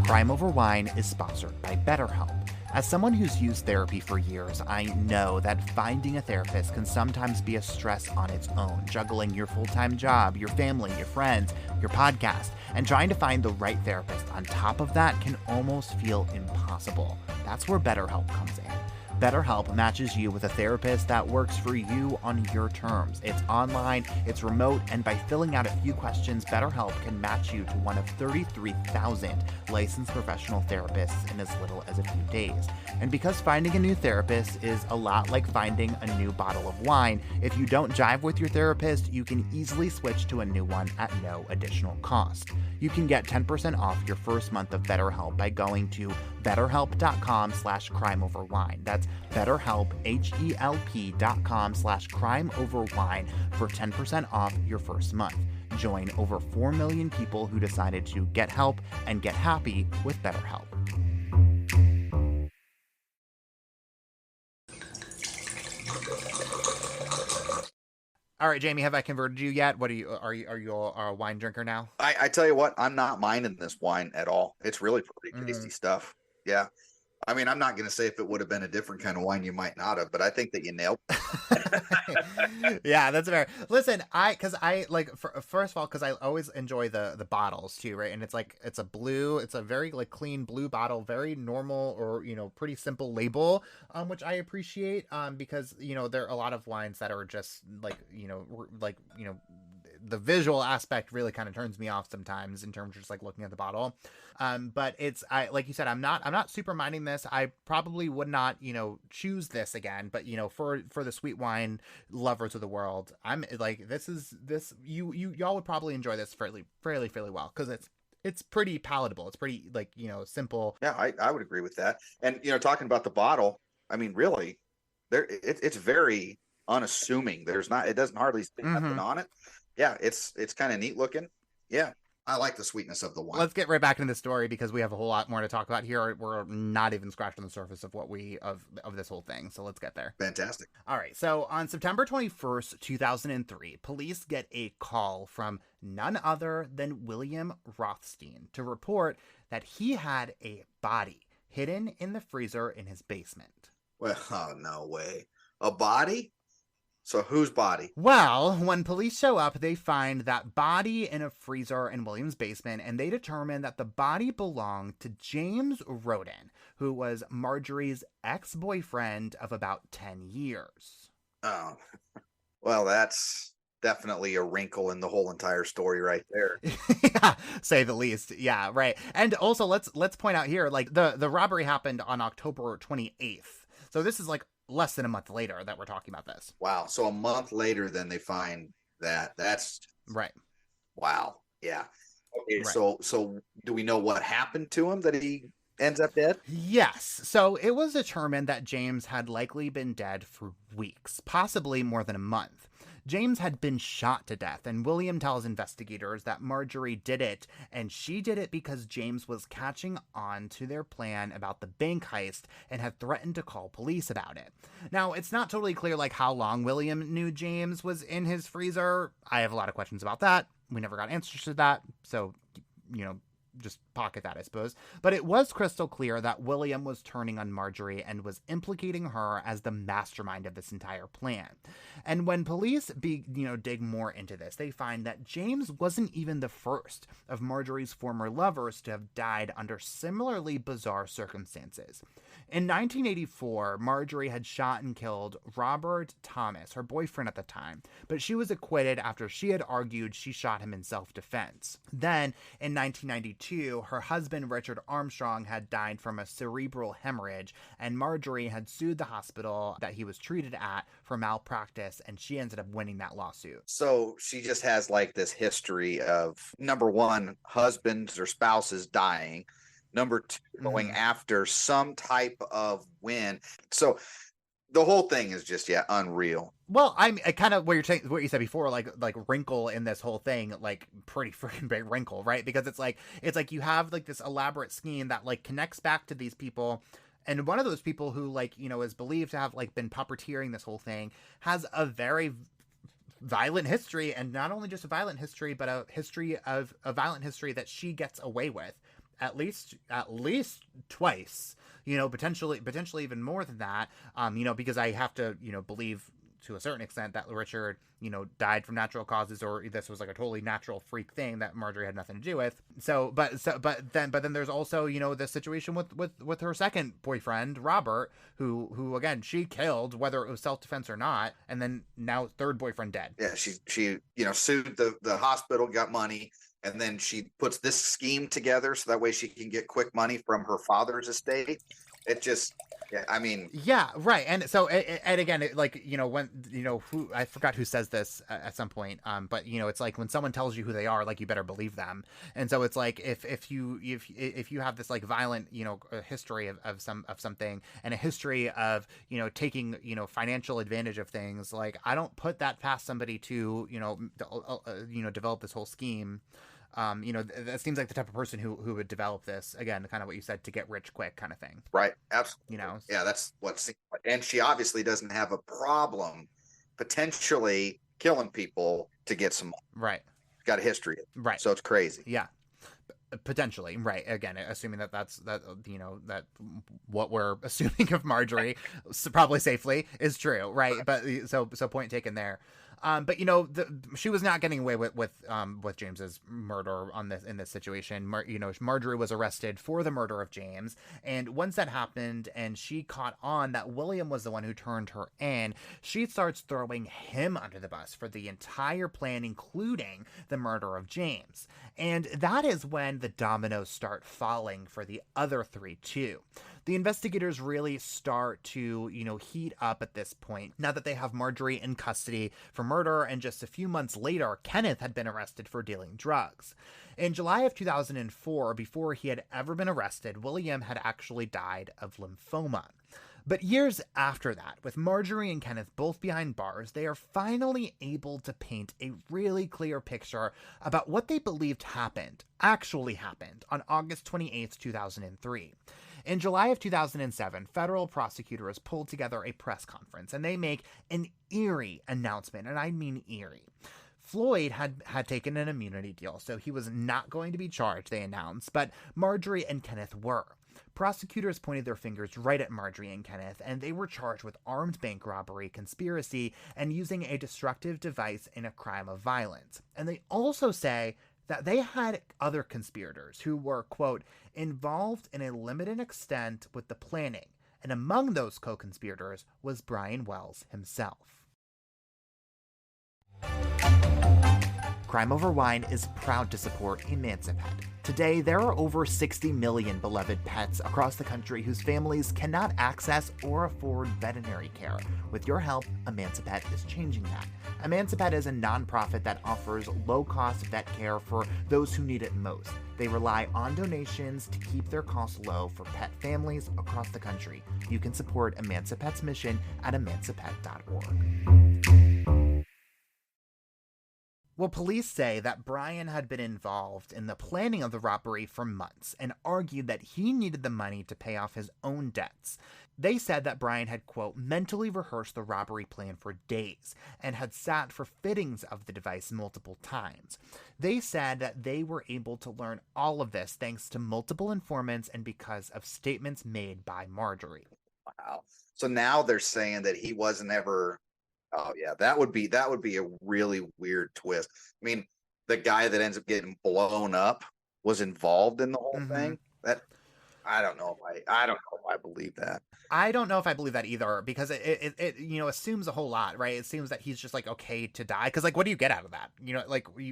Crime Over Wine is sponsored by BetterHelp. As someone who's used therapy for years, I know that finding a therapist can sometimes be a stress on its own, juggling your full-time job, your family, your friends, your podcast, and trying to find the right therapist on top of that can almost feel impossible. That's where BetterHelp comes in. BetterHelp matches you with a therapist that works for you on your terms. It's online, it's remote, and by filling out a few questions, BetterHelp can match you to one of 33,000 licensed professional therapists in as little as a few days. And because finding a new therapist is a lot like finding a new bottle of wine, if you don't jive with your therapist, you can easily switch to a new one at no additional cost. You can get 10% off your first month of BetterHelp by going to betterhelp.com/crimeoverwine. That's BetterHelp, HELP.com/crimeoverwine for 10% off your first month. Join over 4 million people who decided to get help and get happy with BetterHelp. All right, Jamie, have I converted you yet? What are you a wine drinker now? I tell you what, I'm not minding this wine at all. It's really pretty tasty stuff. Yeah. I mean, I'm not going to say if it would have been a different kind of wine, you might not have, but I think that you nailed it. Yeah, that's fair. Listen, first of all, because I always enjoy the bottles too, right? And it's a very like clean blue bottle, very normal or, pretty simple label, which I appreciate, because, there are a lot of wines that are just the visual aspect really kind of turns me off sometimes in terms of just like looking at the bottle. But like you said, I'm not super minding this. I probably would not, choose this again, but for the sweet wine lovers of the world, I'm like, y'all would probably enjoy this fairly well. 'Cause it's pretty palatable. It's pretty simple. Yeah, I would agree with that. And, talking about the bottle, I mean, really it's very unassuming. It doesn't hardly say nothing on it. Yeah, it's kind of neat looking. Yeah, I like the sweetness of the wine. Let's get right back into the story because we have a whole lot more to talk about here. We're not even scratching the surface of what of this whole thing. So let's get there. Fantastic. All right. So on September 21st, 2003, police get a call from none other than William Rothstein to report that he had a body hidden in the freezer in his basement. Well, oh, no way. A body? So whose body? Well, when police show up, they find that body in a freezer in William's basement, and they determine that the body belonged to James Roden, who was Marjorie's ex-boyfriend of about 10 years. Oh, well, that's definitely a wrinkle in the whole entire story right there. Yeah, say the least. Yeah, right. And also, let's point out here, like the robbery happened on October 28th. So this is like less than a month later that we're talking about this. Wow. So a month later, then they find that. That's right. Wow. Yeah. Okay. Right. So do we know what happened to him that he ends up dead? Yes. So it was determined that James had likely been dead for weeks, possibly more than a month. James had been shot to death, and William tells investigators that Marjorie did it, and she did it because James was catching on to their plan about the bank heist and had threatened to call police about it. Now, it's not totally clear like how long William knew James was in his freezer. I have a lot of questions about that. We never got answers to that, so, just pocket that, I suppose. But it was crystal clear that William was turning on Marjorie and was implicating her as the mastermind of this entire plan. And when police dig more into this, they find that James wasn't even the first of Marjorie's former lovers to have died under similarly bizarre circumstances. In 1984, Marjorie had shot and killed Robert Thomas, her boyfriend at the time, but she was acquitted after she had argued she shot him in self-defense. Then, in 1992, her husband Richard Armstrong had died from a cerebral hemorrhage, and Marjorie had sued the hospital that he was treated at for malpractice, and she ended up winning that lawsuit. So she just has like this history of, number one, husbands or spouses dying. Number two, going after some type of win. So the whole thing is just, unreal. Well, I kind of what you said before, like wrinkle in this whole thing, like pretty freaking big wrinkle, right? Because it's like you have like this elaborate scheme that like connects back to these people. And one of those people who is believed to have like been puppeteering this whole thing has a very violent history, and not only just a violent history, but a violent history that she gets away with. At least potentially even more than that, because I have to, believe to a certain extent that Richard, died from natural causes, or this was like a totally natural freak thing that Marjorie had nothing to do with. But then there's also, the situation with her second boyfriend, Robert, who again, she killed, whether it was self-defense or not, and then now third boyfriend dead. Yeah, she sued the hospital, got money, and then she puts this scheme together so that way she can get quick money from her father's estate. It just, yeah, I mean, yeah, right. And so, and again, when, who, I forgot who says this at some point, but it's like when someone tells you who they are, like, you better believe them. And so it's like, if you have this like violent, history of something, and a history of, taking, financial advantage of things, like, I don't put that past somebody to, develop this whole scheme. That seems like the type of person who would develop this, again, kind of what you said, to get rich quick kind of thing. Right. Absolutely. Yeah, that's what. And she obviously doesn't have a problem potentially killing people to get some money. Right. Got a history. Right. So it's crazy. Yeah. Potentially, right. Again, assuming that what we're assuming of Marjorie, probably safely, is true, right? But so point taken there. But she was not getting away with James's murder in this situation. Marjorie was arrested for the murder of James, and once that happened, and she caught on that William was the one who turned her in, she starts throwing him under the bus for the entire plan, including the murder of James. And that is when the dominoes start falling for the other three too. The investigators really start to, heat up at this point, now that they have Marjorie in custody for murder, and just a few months later, Kenneth had been arrested for dealing drugs. In July of 2004, before he had ever been arrested, William had actually died of lymphoma. But years after that, with Marjorie and Kenneth both behind bars, they are finally able to paint a really clear picture about what they believed actually happened on August 28th, 2003. In July of 2007, federal prosecutors pulled together a press conference, and they make an eerie announcement, and I mean eerie. Floyd had taken an immunity deal, so he was not going to be charged, they announced, but Marjorie and Kenneth were. Prosecutors pointed their fingers right at Marjorie and Kenneth, and they were charged with armed bank robbery, conspiracy, and using a destructive device in a crime of violence. And they also say that they had other conspirators who were, quote, involved in a limited extent with the planning, and among those co-conspirators was Brian Wells himself. Crime Over Wine is proud to support Emancipet. Today, there are over 60 million beloved pets across the country whose families cannot access or afford veterinary care. With your help, Emancipet is changing that. Emancipet is a nonprofit that offers low-cost vet care for those who need it most. They rely on donations to keep their costs low for pet families across the country. You can support Emancipet's mission at emancipet.org. Well, police say that Brian had been involved in the planning of the robbery for months and argued that he needed the money to pay off his own debts. They said that Brian had, quote, mentally rehearsed the robbery plan for days and had sat for fittings of the device multiple times. They said that they were able to learn all of this thanks to multiple informants and because of statements made by Marjorie. Wow. So now they're saying that he wasn't ever... Oh yeah, that would be a really weird twist. I mean, the guy that ends up getting blown up was involved in the whole thing. That I don't know if I believe that. I don't know if I believe that either, because it assumes a whole lot, right? It seems that he's just like okay to die, because like what do you get out of that?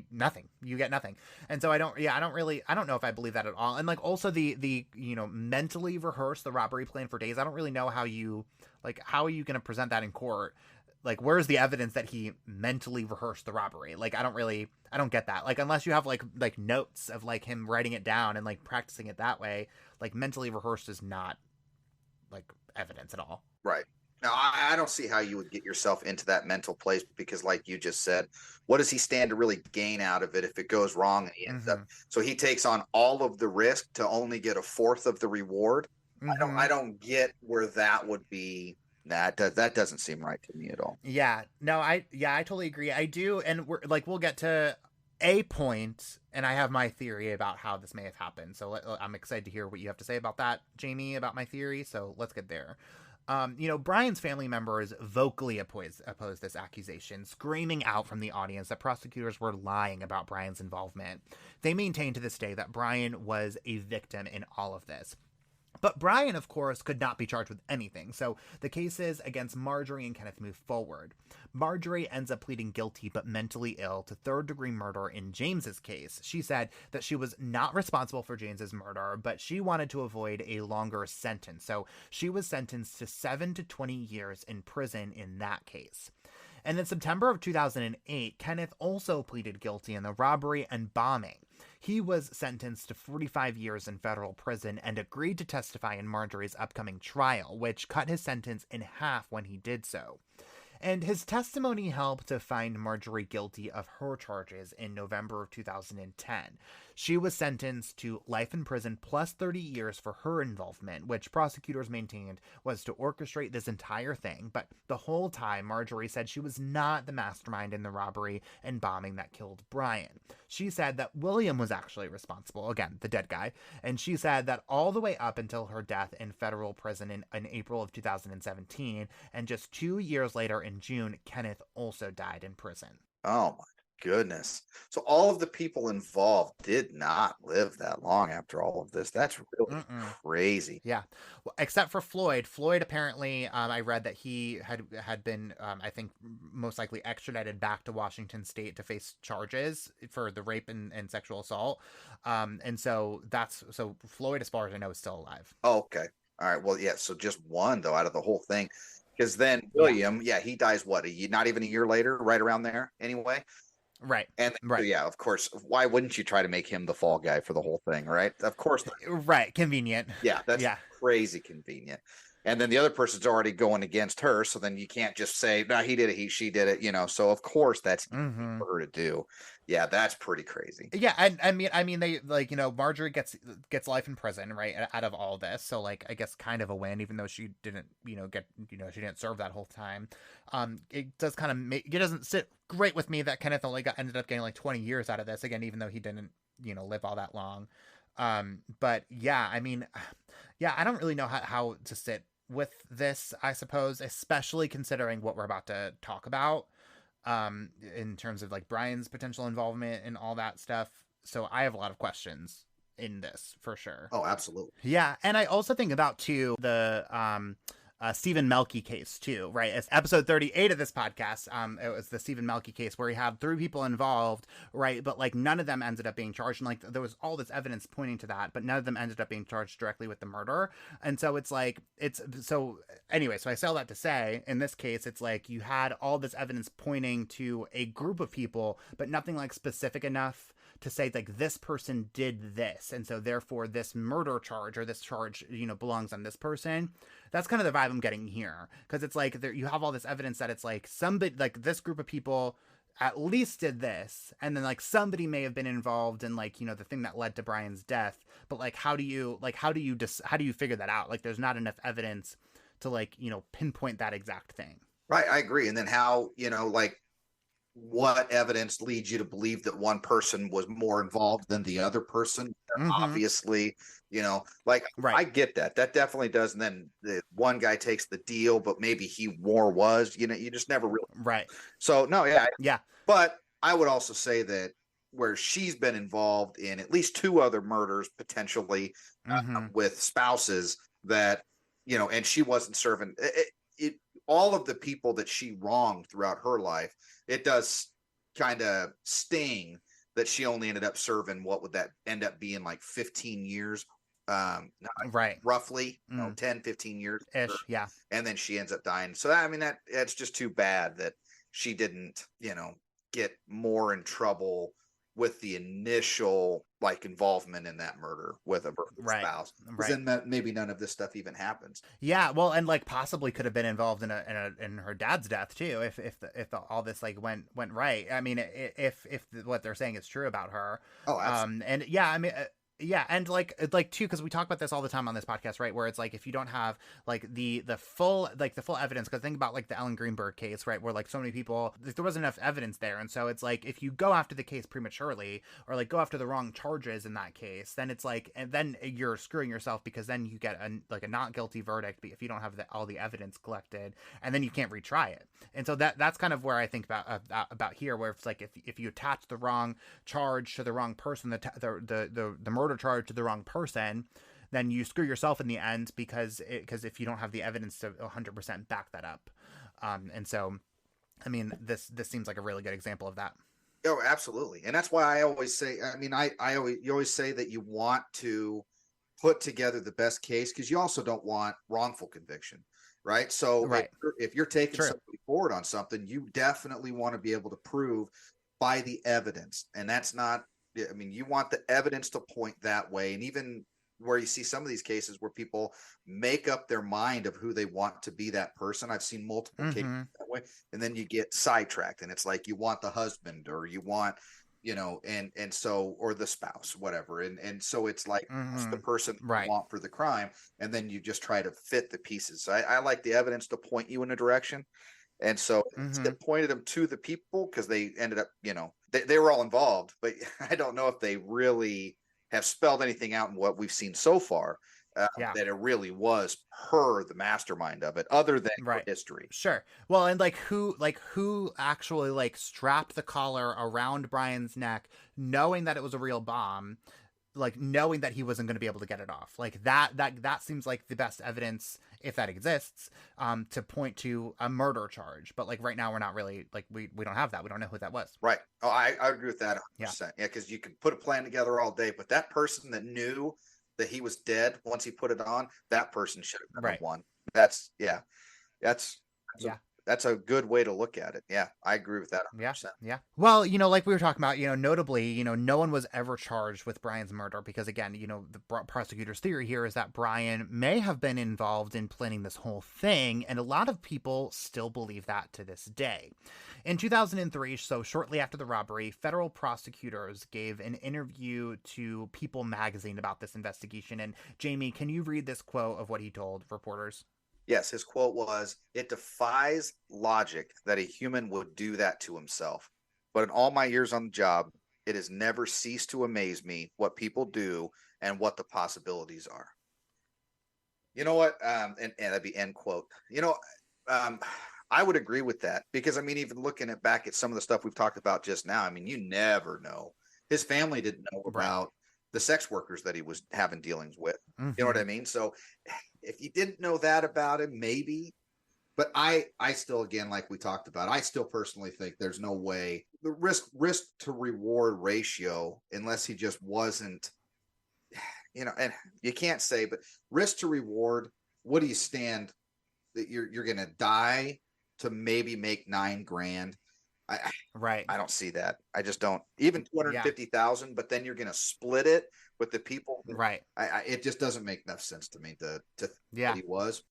Nothing. You get nothing. And so I don't know if I believe that at all. And like also the mentally rehearse the robbery plan for days. I don't really know how are you going to present that in court? Like, where's the evidence that he mentally rehearsed the robbery? Like, I don't get that. Like, unless you have like notes of like him writing it down and like practicing it that way, like mentally rehearsed is not like evidence at all. Right. Now, I don't see how you would get yourself into that mental place, because like you just said, what does he stand to really gain out of it if it goes wrong and he ends up? So he takes on all of the risk to only get a fourth of the reward. I don't get where that would be. That doesn't seem right to me at all. Yeah, no, I totally agree. I do, and we'll get to a point, and I have my theory about how this may have happened. So I'm excited to hear what you have to say about that, Jamie, about my theory. So let's get there. Brian's family members vocally opposed this accusation, screaming out from the audience that prosecutors were lying about Brian's involvement. They maintain to this day that Brian was a victim in all of this. But Brian, of course, could not be charged with anything, so the cases against Marjorie and Kenneth move forward. Marjorie ends up pleading guilty but mentally ill to third-degree murder in James's case. She said that she was not responsible for James's murder, but she wanted to avoid a longer sentence, so she was sentenced to 7 to 20 years in prison in that case. And in September of 2008, Kenneth also pleaded guilty in the robbery and bombing. He was sentenced to 45 years in federal prison and agreed to testify in Marjorie's upcoming trial, which cut his sentence in half when he did so. And his testimony helped to find Marjorie guilty of her charges in November of 2010. She was sentenced to life in prison plus 30 years for her involvement, which prosecutors maintained was to orchestrate this entire thing. But the whole time, Marjorie said she was not the mastermind in the robbery and bombing that killed Brian. She said that William was actually responsible, again, the dead guy, and she said that all the way up until her death in federal prison in April of 2017, and just 2 years later in June, Kenneth also died in prison. Oh my goodness. So all of the people involved did not live that long after all of this. That's really crazy. Yeah. Well, except for Floyd. Floyd apparently, I read that he had been, I think, most likely extradited back to Washington State to face charges for the rape and sexual assault. And so Floyd, as far as I know, is still alive. Oh, okay. All right. Well, yeah. So just one, though, out of the whole thing. Because then William, he dies, what, not even a year later, right around there anyway? Right. And yeah, of course, why wouldn't you try to make him the fall guy for the whole thing, right? Of course. Right. Convenient. Yeah, that's crazy convenient. And then the other person's already going against her, so then you can't just say, no, he did it, she did it, so of course that's for her to do. Yeah, that's pretty crazy. Yeah, and I mean they Marjorie gets life in prison, right, out of all this. So like I guess kind of a win, even though she didn't, she didn't serve that whole time. It does kind of it doesn't sit great with me that Kenneth only ended up getting like 20 years out of this, again, even though he didn't, live all that long. But yeah, I mean, I don't really know how to sit with this, I suppose, especially considering what we're about to talk about, in terms of like Brian's potential involvement and all that stuff. So I have a lot of questions in this for sure. Oh, absolutely. Yeah. And I also think about too, the, Stephen Melky case too, right? It's episode 38 of this podcast. It was the Stephen Melky case where he had 3 people involved, right? But like none of them ended up being charged. And like there was all this evidence pointing to that, but none of them ended up being charged directly with the murder. And so it's like, so I say all that to say, in this case, it's like you had all this evidence pointing to a group of people, but nothing like specific enough to say like this person did this, and so therefore this murder charge or this charge belongs on this person. That's kind of the vibe I'm getting here, because it's like you have all this evidence that it's like somebody, like this group of people at least did this, and then like somebody may have been involved in like the thing that led to Brian's death, but like how do you figure that out? Like there's not enough evidence to like pinpoint that exact thing. Right, I agree. And then how like what evidence leads you to believe that one person was more involved than the other person? Obviously, like right. I get that definitely does. And then the one guy takes the deal, but maybe he was, you just never really right. So no, yeah. But I would also say that where she's been involved in at least 2 other murders potentially with spouses that and she wasn't serving it all of the people that she wronged throughout her life. It does kind of sting that she only ended up serving, what would that end up being, like 15 years? Right. Roughly, 10, 15 years. Ish, yeah. And then she ends up dying. So, I mean, that's just too bad that she didn't, get more in trouble with the initial like involvement in that murder with a spouse. Right. Then that maybe none of this stuff even happens. Yeah, well, and like possibly could have been involved in her dad's death too, if all this like went right. I mean, if what they're saying is true about her. Oh, absolutely. And yeah, I mean, Yeah, and like too, because we talk about this all the time on this podcast, right? Where it's like if you don't have like the full evidence, because think about like the Ellen Greenberg case, right? Where like so many people, like, there wasn't enough evidence there, and so it's like if you go after the case prematurely or like go after the wrong charges in that case, then it's like, and then you're screwing yourself because then you get a not guilty verdict if you don't have all the evidence collected, and then you can't retry it. And so that's kind of where I think about here, where it's like if you attach the wrong charge to the wrong person, the murder charge to the wrong person, then you screw yourself in the end because if you don't have the evidence to 100% back that up. And so, I mean, this seems like a really good example of that. Oh, absolutely. And that's why I always say, I mean, you always say that you want to put together the best case because you also don't want wrongful conviction, right? So Right. if you're taking True. somebody forward on something, you definitely want to be able to prove by the evidence. And that's not, I mean, you want the evidence to point that way. And even where you see some of these cases where people make up their mind of who they want to be that person. I've seen multiple cases that way. And then you get sidetracked and it's like you want the husband or you want, and so, or the spouse, whatever. And so it's like the person Right. you want for the crime. And then you just try to fit the pieces. So I like the evidence to point you in a direction. And so it pointed them to the people because they ended up, they were all involved, but I don't know if they really have spelled anything out in what we've seen so far. That it really was her, the mastermind of it, other than her Right. history. Sure. Well, and who actually like strapped the collar around Brian's neck, knowing that it was a real bomb, like knowing that he wasn't going to be able to get it off. Like that seems like the best evidence, if that exists, to point to a murder charge. But like right now, we're not really like we don't have that. We don't know who that was. Right. Oh, I agree with that 100%. Yeah. Yeah, because you can put a plan together all day, but that person that knew that he was dead once he put it on, that person should have been Right. the one. That's that's Yeah. that's a good way to look at it. Yeah, I agree with that 100%. Yeah. Well, like we were talking about, notably, no one was ever charged with Brian's murder because, again, the prosecutor's theory here is that Brian may have been involved in planning this whole thing, and a lot of people still believe that to this day. In 2003, so shortly after the robbery, federal prosecutors gave an interview to People magazine about this investigation. And Jamie, can you read this quote of what he told reporters? Yes, his quote was, "It defies logic that a human would do that to himself. But in all my years on the job, it has never ceased to amaze me what people do and what the possibilities are." You know what? And that'd be end quote. I would agree with that because I mean, even looking back at some of the stuff we've talked about just now, I mean, you never know. His family didn't know about the sex workers that he was having dealings with. You know what I mean? So if you didn't know that about him, maybe. But I still, again, like we talked about, I still personally think there's no way the risk to reward ratio, unless he just wasn't, and you can't say, but risk to reward, what do you stand that you're going to die to maybe make $9,000? I don't see that. I just don't. Even 250,000, but then you're going to split it with the people. Right. It just doesn't make enough sense to me to think that he was.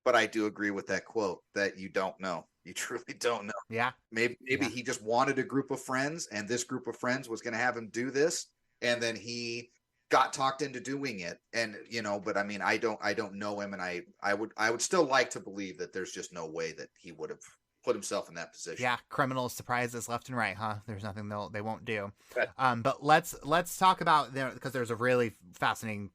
But I do agree with that quote that you don't know. You truly don't know. Yeah. Maybe he just wanted a group of friends, and this group of friends was going to have him do this, and then he got talked into doing it. And but I mean, I don't know him, and I would still like to believe that there's just no way that he would have put himself in that position. Yeah, criminals surprise us left and right, huh? There's nothing they won't do. But let's talk about because there's a really fascinating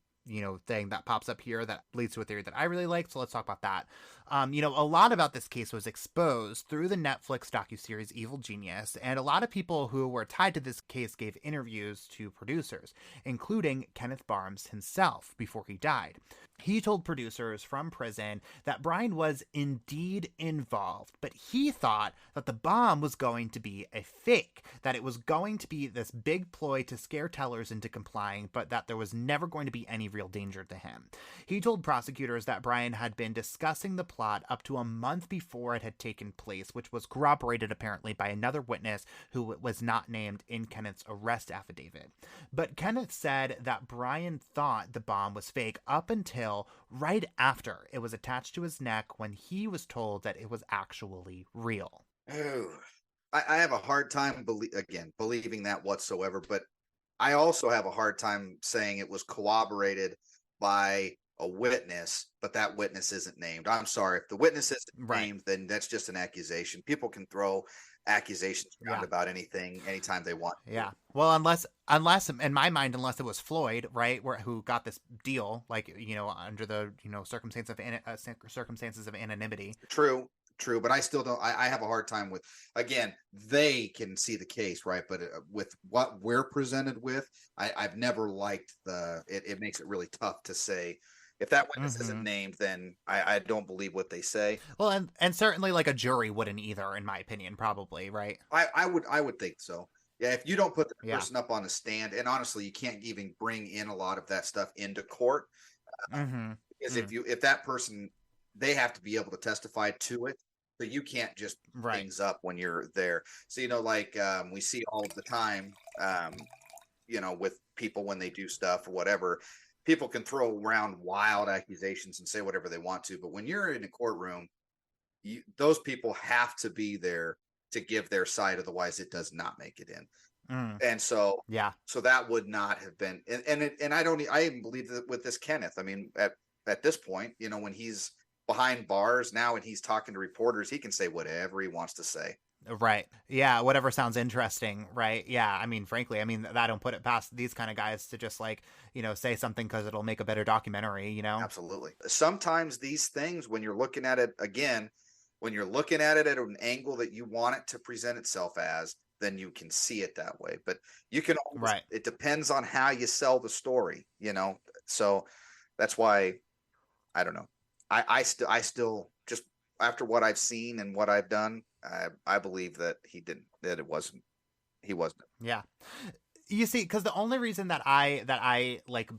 thing that pops up here that leads to a theory that I really like. So let's talk about that. A lot about this case was exposed through the Netflix docuseries Evil Genius, and a lot of people who were tied to this case gave interviews to producers, including Kenneth Barnes himself before he died. He told producers from prison that Brian was indeed involved, but he thought that the bomb was going to be a fake, that it was going to be this big ploy to scare tellers into complying, but that there was never going to be any real danger to him. He told prosecutors that Brian had been discussing the plot up to a month before it had taken place, which was corroborated apparently by another witness who was not named in Kenneth's arrest affidavit. But Kenneth said that Brian thought the bomb was fake up until right after it was attached to his neck, when he was told that it was actually real. Oh, I have a hard time believing that whatsoever. But I also have a hard time saying it was corroborated by a witness, but that witness isn't named. I'm sorry. If the witness isn't Right. named, then that's just an accusation. People can throw accusations around Yeah. about anything anytime they want to. Yeah. Well, unless in my mind, unless it was Floyd, right, who got this deal, like under the circumstances of anonymity. True, true, but I still don't. I have a hard time with. Again, they can see the case, right? But with what we're presented with, I've never liked the. It makes it really tough to say. If that witness isn't Mm-hmm. named, then I don't believe what they say. Well, and certainly like a jury wouldn't either, in my opinion, probably, right? I would think so. Yeah, if you don't put the Yeah. person up on the stand, and honestly, you can't even bring in a lot of that stuff into court Mm-hmm. because Mm. if that person, they have to be able to testify to it, but you can't just Right. things up when you're there. So like we see all of the time, with people when they do stuff or whatever, people can throw around wild accusations and say whatever they want to, but when you're in a courtroom, those people have to be there to give their side, otherwise it does not make it in. Mm. And so Yeah. that would not have been, and I even believe that with this Kenneth. I mean, at this point, when he's behind bars now and he's talking to reporters, he can say whatever he wants to say. Right. Yeah. Whatever sounds interesting. Right. Yeah. I mean, frankly, I mean, I don't put it past these kind of guys to just like, say something because it'll make a better documentary, Absolutely. Sometimes these things, when you're looking at it again, when you're looking at it at an angle that you want it to present itself as, then you can see it that way. But you can always, Right. it depends on how you sell the story. So that's why I don't know. I still just, after what I've seen and what I've done, I believe that he wasn't. Yeah. You see, because the only reason that I like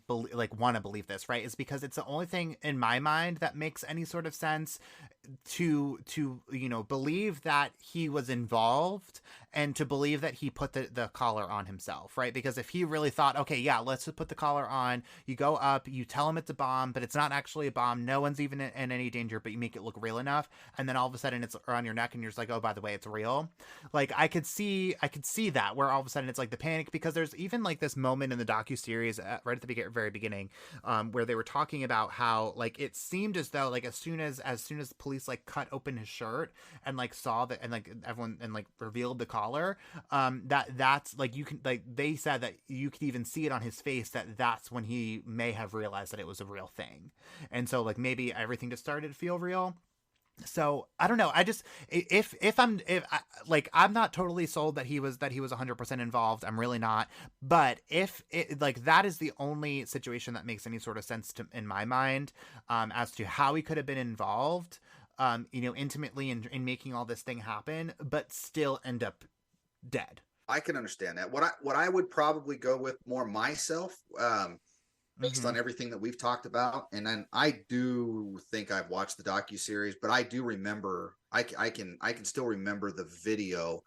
want to believe this, right, is because it's the only thing in my mind that makes any sort of sense to believe that he was involved and to believe that he put the collar on himself, right? Because if he really thought, okay, yeah, let's just put the collar on, you go up, you tell him it's a bomb, but it's not actually a bomb, no one's even in any danger, but you make it look real enough, and then all of a sudden it's around your neck and you're just like, oh, by the way, it's real. Like I could see that where all of a sudden it's like the panic, because there's even like this moment in the docuseries right at the very beginning, where they were talking about how like it seemed as though like as soon as the police like cut open his shirt and like saw that and like everyone and like revealed the collar, that's like you can like they said that you could even see it on his face that's when he may have realized that it was a real thing, and so like maybe everything just started to feel real. So I don't know. I just if I'm not totally sold that he was 100% involved. I'm really not. But if it like that is the only situation that makes any sort of sense to in my mind, as to how he could have been involved, intimately in making all this thing happen, but still end up dead. I can understand that. What I would probably go with more myself, based Mm-hmm. on everything that we've talked about, and then I do think I've watched the docuseries, but I do remember, I can still remember the video,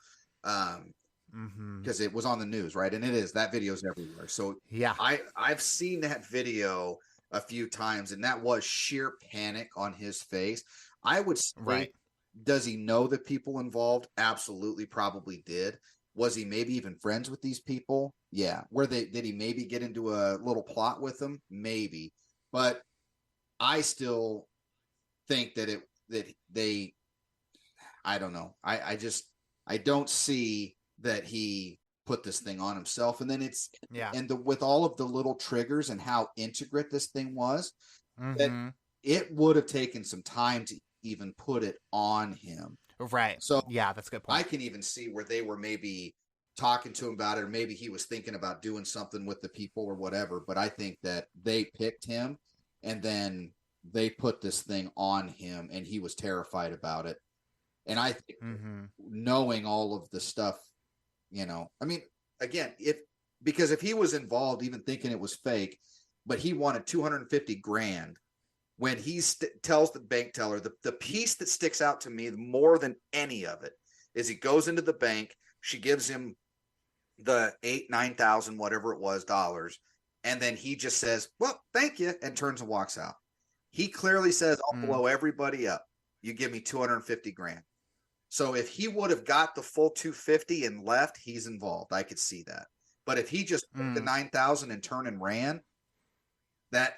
um, Mm-hmm. because it was on the news, right? And that video is everywhere. So Yeah. I've seen that video a few times, and that was sheer panic on his face. I would say, Right. does he know the people involved? Absolutely, probably did. Was he maybe even friends with these people? Yeah. Did he maybe get into a little plot with them? Maybe. But I still think that they, I don't know. I don't see that he put this thing on himself. And then Yeah. with all of the little triggers and how intricate this thing was, that Mm-hmm. it would have taken some time to even put it on him. Right. So Yeah, that's a good I point. can even see where they were maybe talking to him about it, or maybe he was thinking about doing something with the people or whatever. But I think that they picked him and then they put this thing on him and he was terrified about it. And I think Mm-hmm. knowing all of the stuff, I mean, again, because if he was involved, even thinking it was fake, but he wanted 250 grand, when he tells the bank teller, the piece that sticks out to me more than any of it is he goes into the bank, she gives him the 8, 9,000, whatever it was, dollars, and then he just says, well, thank you, and turns and walks out. He clearly says, I'll Mm. blow everybody up, you give me 250 grand. So if he would have got the full 250 and left, he's involved. I could see that. But if he just took the 9,000 and turned and ran, that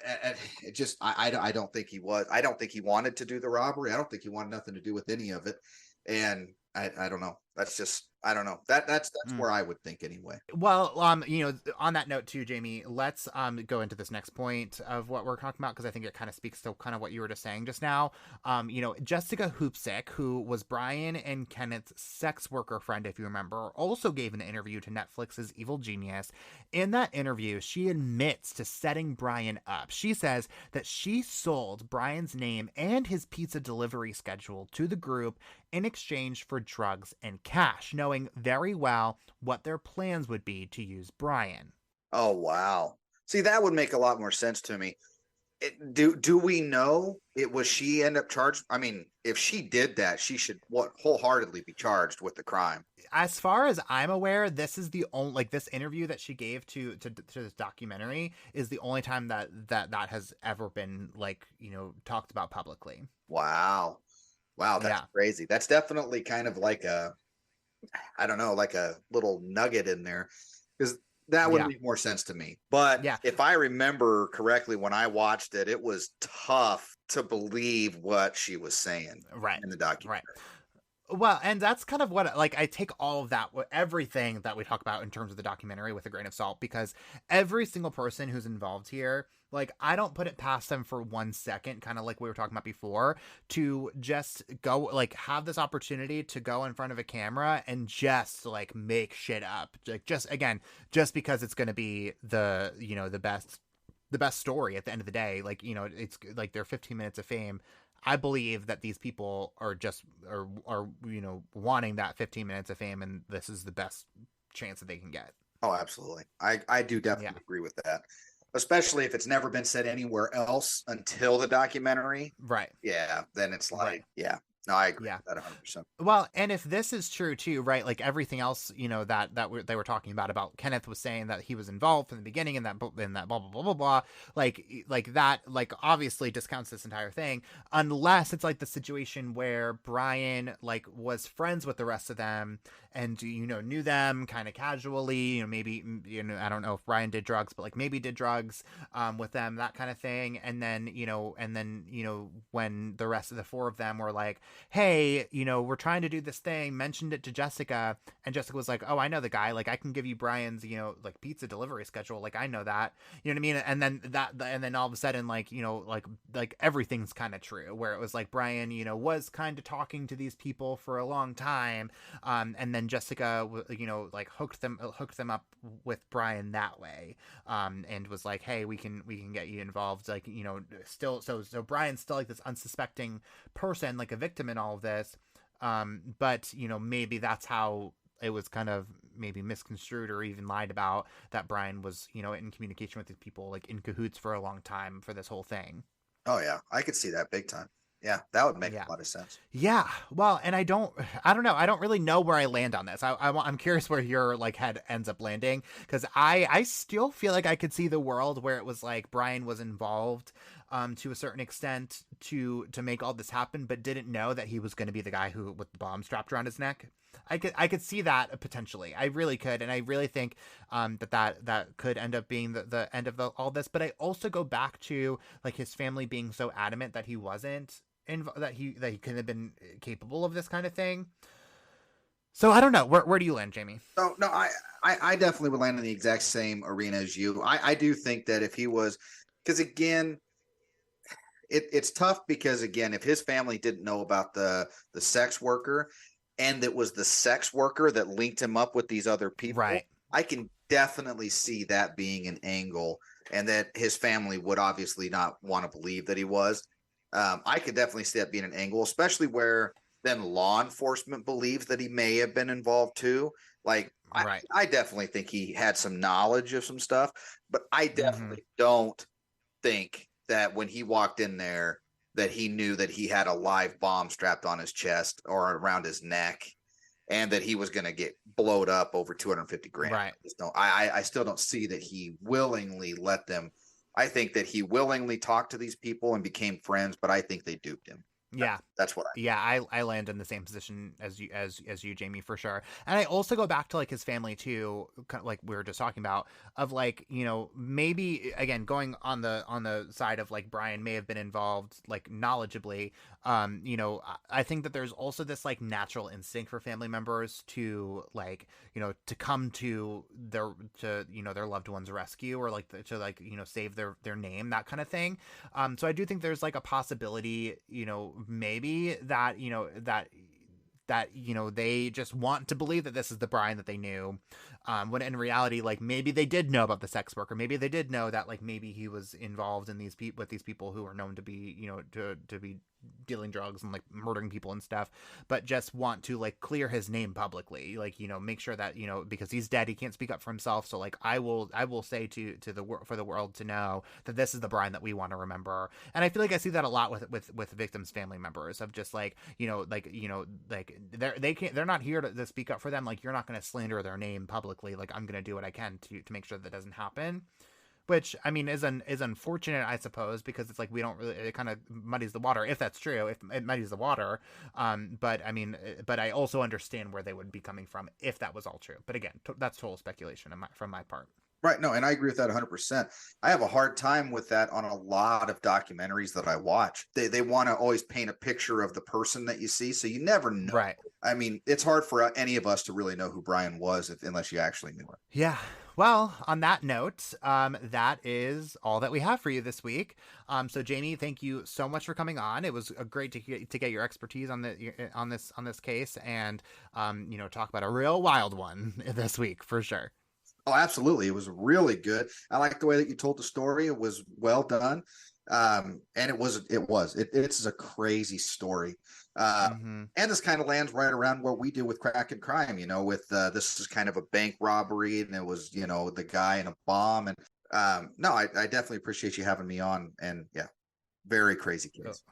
it just I don't think he was. I don't think he wanted to do the robbery. I don't think he wanted nothing to do with any of it. And I don't know. That's just I don't know. That's where I would think anyway. Well, on that note too, Jamie, let's go into this next point of what we're talking about, because I think it kind of speaks to kind of what you were just saying just now. Jessica Hoopsick, who was Brian and Kenneth's sex worker friend, if you remember, also gave an interview to Netflix's Evil Genius. In that interview, she admits to setting Brian up. She says that she sold Brian's name and his pizza delivery schedule to the group in exchange for drugs and cash, knowing very well what their plans would be to use Brian. Oh, wow. See, that would make a lot more sense to me. Do we know it was she end up charged? I mean, if she did that, she should wholeheartedly be charged with the crime. As far as I'm aware, this is the only, like, this interview that she gave to this documentary is the only time that has ever been, like, talked about publicly. Wow, that's crazy. That's definitely kind of like I don't know, like a little nugget in there, because that would make more sense to me. But if I remember correctly, when I watched it, it was tough to believe what she was saying in the documentary. Right. Well, and that's kind of what, like, I take all of that, everything that we talk about in terms of the documentary with a grain of salt, because every single person who's involved here, like, I don't put it past them for 1 second, kind of like we were talking about before, to just go, like, have this opportunity to go in front of a camera and just, like, make shit up. Like, just because it's going to be the best story at the end of the day. Like, it's like their 15 minutes of fame. I believe that these people are wanting that 15 minutes of fame, and this is the best chance that they can get. Oh, absolutely. I do definitely agree with that. Especially if it's never been said anywhere else until the documentary. Right. Yeah. Then it's like, no, I agree with that 100%. Well, and if this is true too, right? Like everything else, that they were talking about Kenneth was saying that he was involved from the beginning, and that blah blah blah blah blah. Like that, like obviously discounts this entire thing, unless it's like the situation where Brian like was friends with the rest of them and knew them kind of casually. Maybe I don't know if Brian did drugs, but like maybe did drugs with them, that kind of thing. And then when the rest of the four of them were like, hey, we're trying to do this thing, mentioned it to Jessica, and Jessica was like, oh, I know the guy, like I can give you Brian's like pizza delivery schedule, like I know that, you know what I mean? And then all of a sudden, like like everything's kind of true, where it was like Brian was kind of talking to these people for a long time, and then Jessica like hooked them up with Brian that way, and was like, hey, we can get you involved, like still, so Brian's still like this unsuspecting person, like a victim in all of this, but maybe that's how it was kind of maybe misconstrued or even lied about, that Brian was in communication with these people, like in cahoots for a long time for this whole thing. Oh yeah, I could see that big time. Yeah, that would make a lot of sense. Yeah, well, and I don't know. I don't really know where I land on this. I'm curious where your like head ends up landing, because I still feel like I could see the world where it was like Brian was involved to a certain extent to make all this happen, but didn't know that he was going to be the guy who with the bomb strapped around his neck. I could see that potentially. I really could, and I really think that could end up being the end of all this. But I also go back to like his family being so adamant that he wasn't. That he couldn't have been capable of this kind of thing. So I don't know. Where do you land, Jamie? No, I definitely would land in the exact same arena as you. I do think that if he was, because again, it's tough, because again, if his family didn't know about the sex worker, and it was the sex worker that linked him up with these other people, right, I can definitely see that being an angle, and that his family would obviously not want to believe that he was. I could definitely see that being an angle, especially where then law enforcement believes that he may have been involved too. Like, right. I definitely think he had some knowledge of some stuff, but I definitely don't think that when he walked in there that he knew that he had a live bomb strapped on his chest or around his neck, and that he was going to get blowed up over 250 grand. Right. I still don't see that he willingly let them. I think that he willingly talked to these people and became friends, but I think they duped him. Yeah. That's what I land in the same position as you, Jamie, for sure. And I also go back to like his family too, kind of like we were just talking about, of like, you know, maybe again going on the side of like Brian may have been involved like knowledgeably. You know, I think that there's also this like natural instinct for family members to like, you know, to come to their loved one's rescue, or like to like, you know, save their name, that kind of thing. So I do think there's like a possibility, you know, maybe that, you know, that you know, they just want to believe that this is the Brian that they knew, when in reality, like maybe they did know about the sex worker, maybe they did know that like maybe he was involved in these with these people who are known to be, you know, to be dealing drugs and like murdering people and stuff, but just want to like clear his name publicly, like, you know, make sure that, you know, because he's dead, he can't speak up for himself, so like I will say to for the world to know that this is the Brian that we want to remember. And I feel like I see that a lot with victims' family members, of just like, you know, like they're not here to speak up for them, like you're not going to slander their name publicly, like I'm going to do what I can to make sure that doesn't happen. Which, I mean, is unfortunate, I suppose, because it's like we don't really, it kind of muddies the water, if that's true, if it muddies the water. But I mean, but I also understand where they would be coming from if that was all true. But again, that's total speculation from my part. Right. No, and I agree with that 100%. I have a hard time with that on a lot of documentaries that I watch. They want to always paint a picture of the person that you see, so you never know. Right. I mean, it's hard for any of us to really know who Brian was unless you actually knew him. Yeah. Well, on that note, that is all that we have for you this week. So Jamie, thank you so much for coming on. It was great to get your expertise on this case, and you know, talk about a real wild one this week for sure. Oh, absolutely. It was really good. I like the way that you told the story. It was well done. And it's a crazy story. And this kind of lands right around what we do with Crack and Crime, you know, with this is kind of a bank robbery, and it was, you know, the guy and a bomb. And no, I definitely appreciate you having me on. And yeah, very crazy case.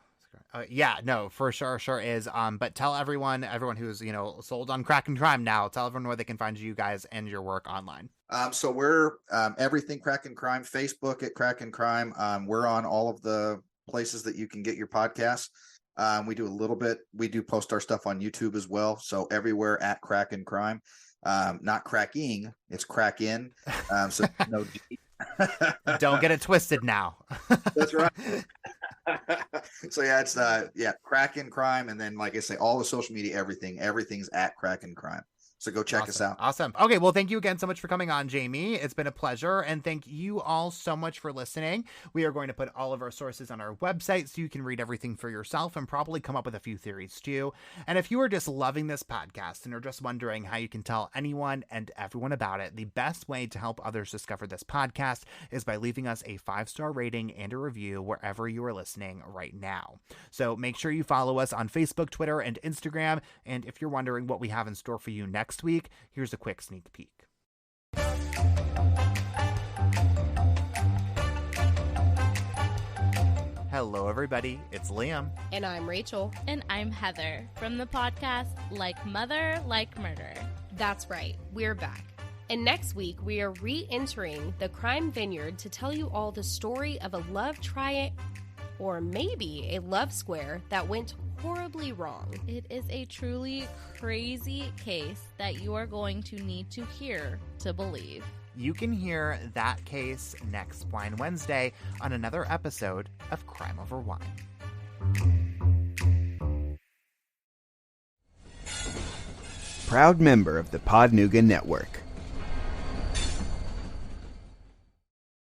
Yeah, no, for sure is. But tell everyone who's, you know, sold on Crack and Crime now, tell everyone where they can find you guys and your work online. So we're everything Crack and Crime, Facebook at Crack and Crime. We're on all of the places that you can get your podcasts. We do post our stuff on YouTube as well. So everywhere at Crack and Crime, not cracking, it's crack in. So no G. Don't get it twisted now. That's right. So yeah, it's Crack and Crime, and then like I say, all the social media, everything's at Crack and Crime. So go check us out. Awesome. Okay, well, thank you again so much for coming on, Jamie. It's been a pleasure, and thank you all so much for listening. We are going to put all of our sources on our website so you can read everything for yourself and probably come up with a few theories too. And if you are just loving this podcast and are just wondering how you can tell anyone and everyone about it, the best way to help others discover this podcast is by leaving us a 5-star rating and a review wherever you are listening right now. So make sure you follow us on Facebook, Twitter, and Instagram. And if you're wondering what we have in store for you next week, here's a quick sneak peek. Hello, everybody. It's Liam. And I'm Rachel. And I'm Heather from the podcast Like Mother, Like Murder. That's right. We're back. And next week, we are re-entering the crime vineyard to tell you all the story of a love triangle, or maybe a love square that went horribly wrong. It is a truly crazy case that you are going to need to hear to believe. You can hear that case next Wine Wednesday on another episode of Crime Over Wine. Proud member of the Podnuga Network.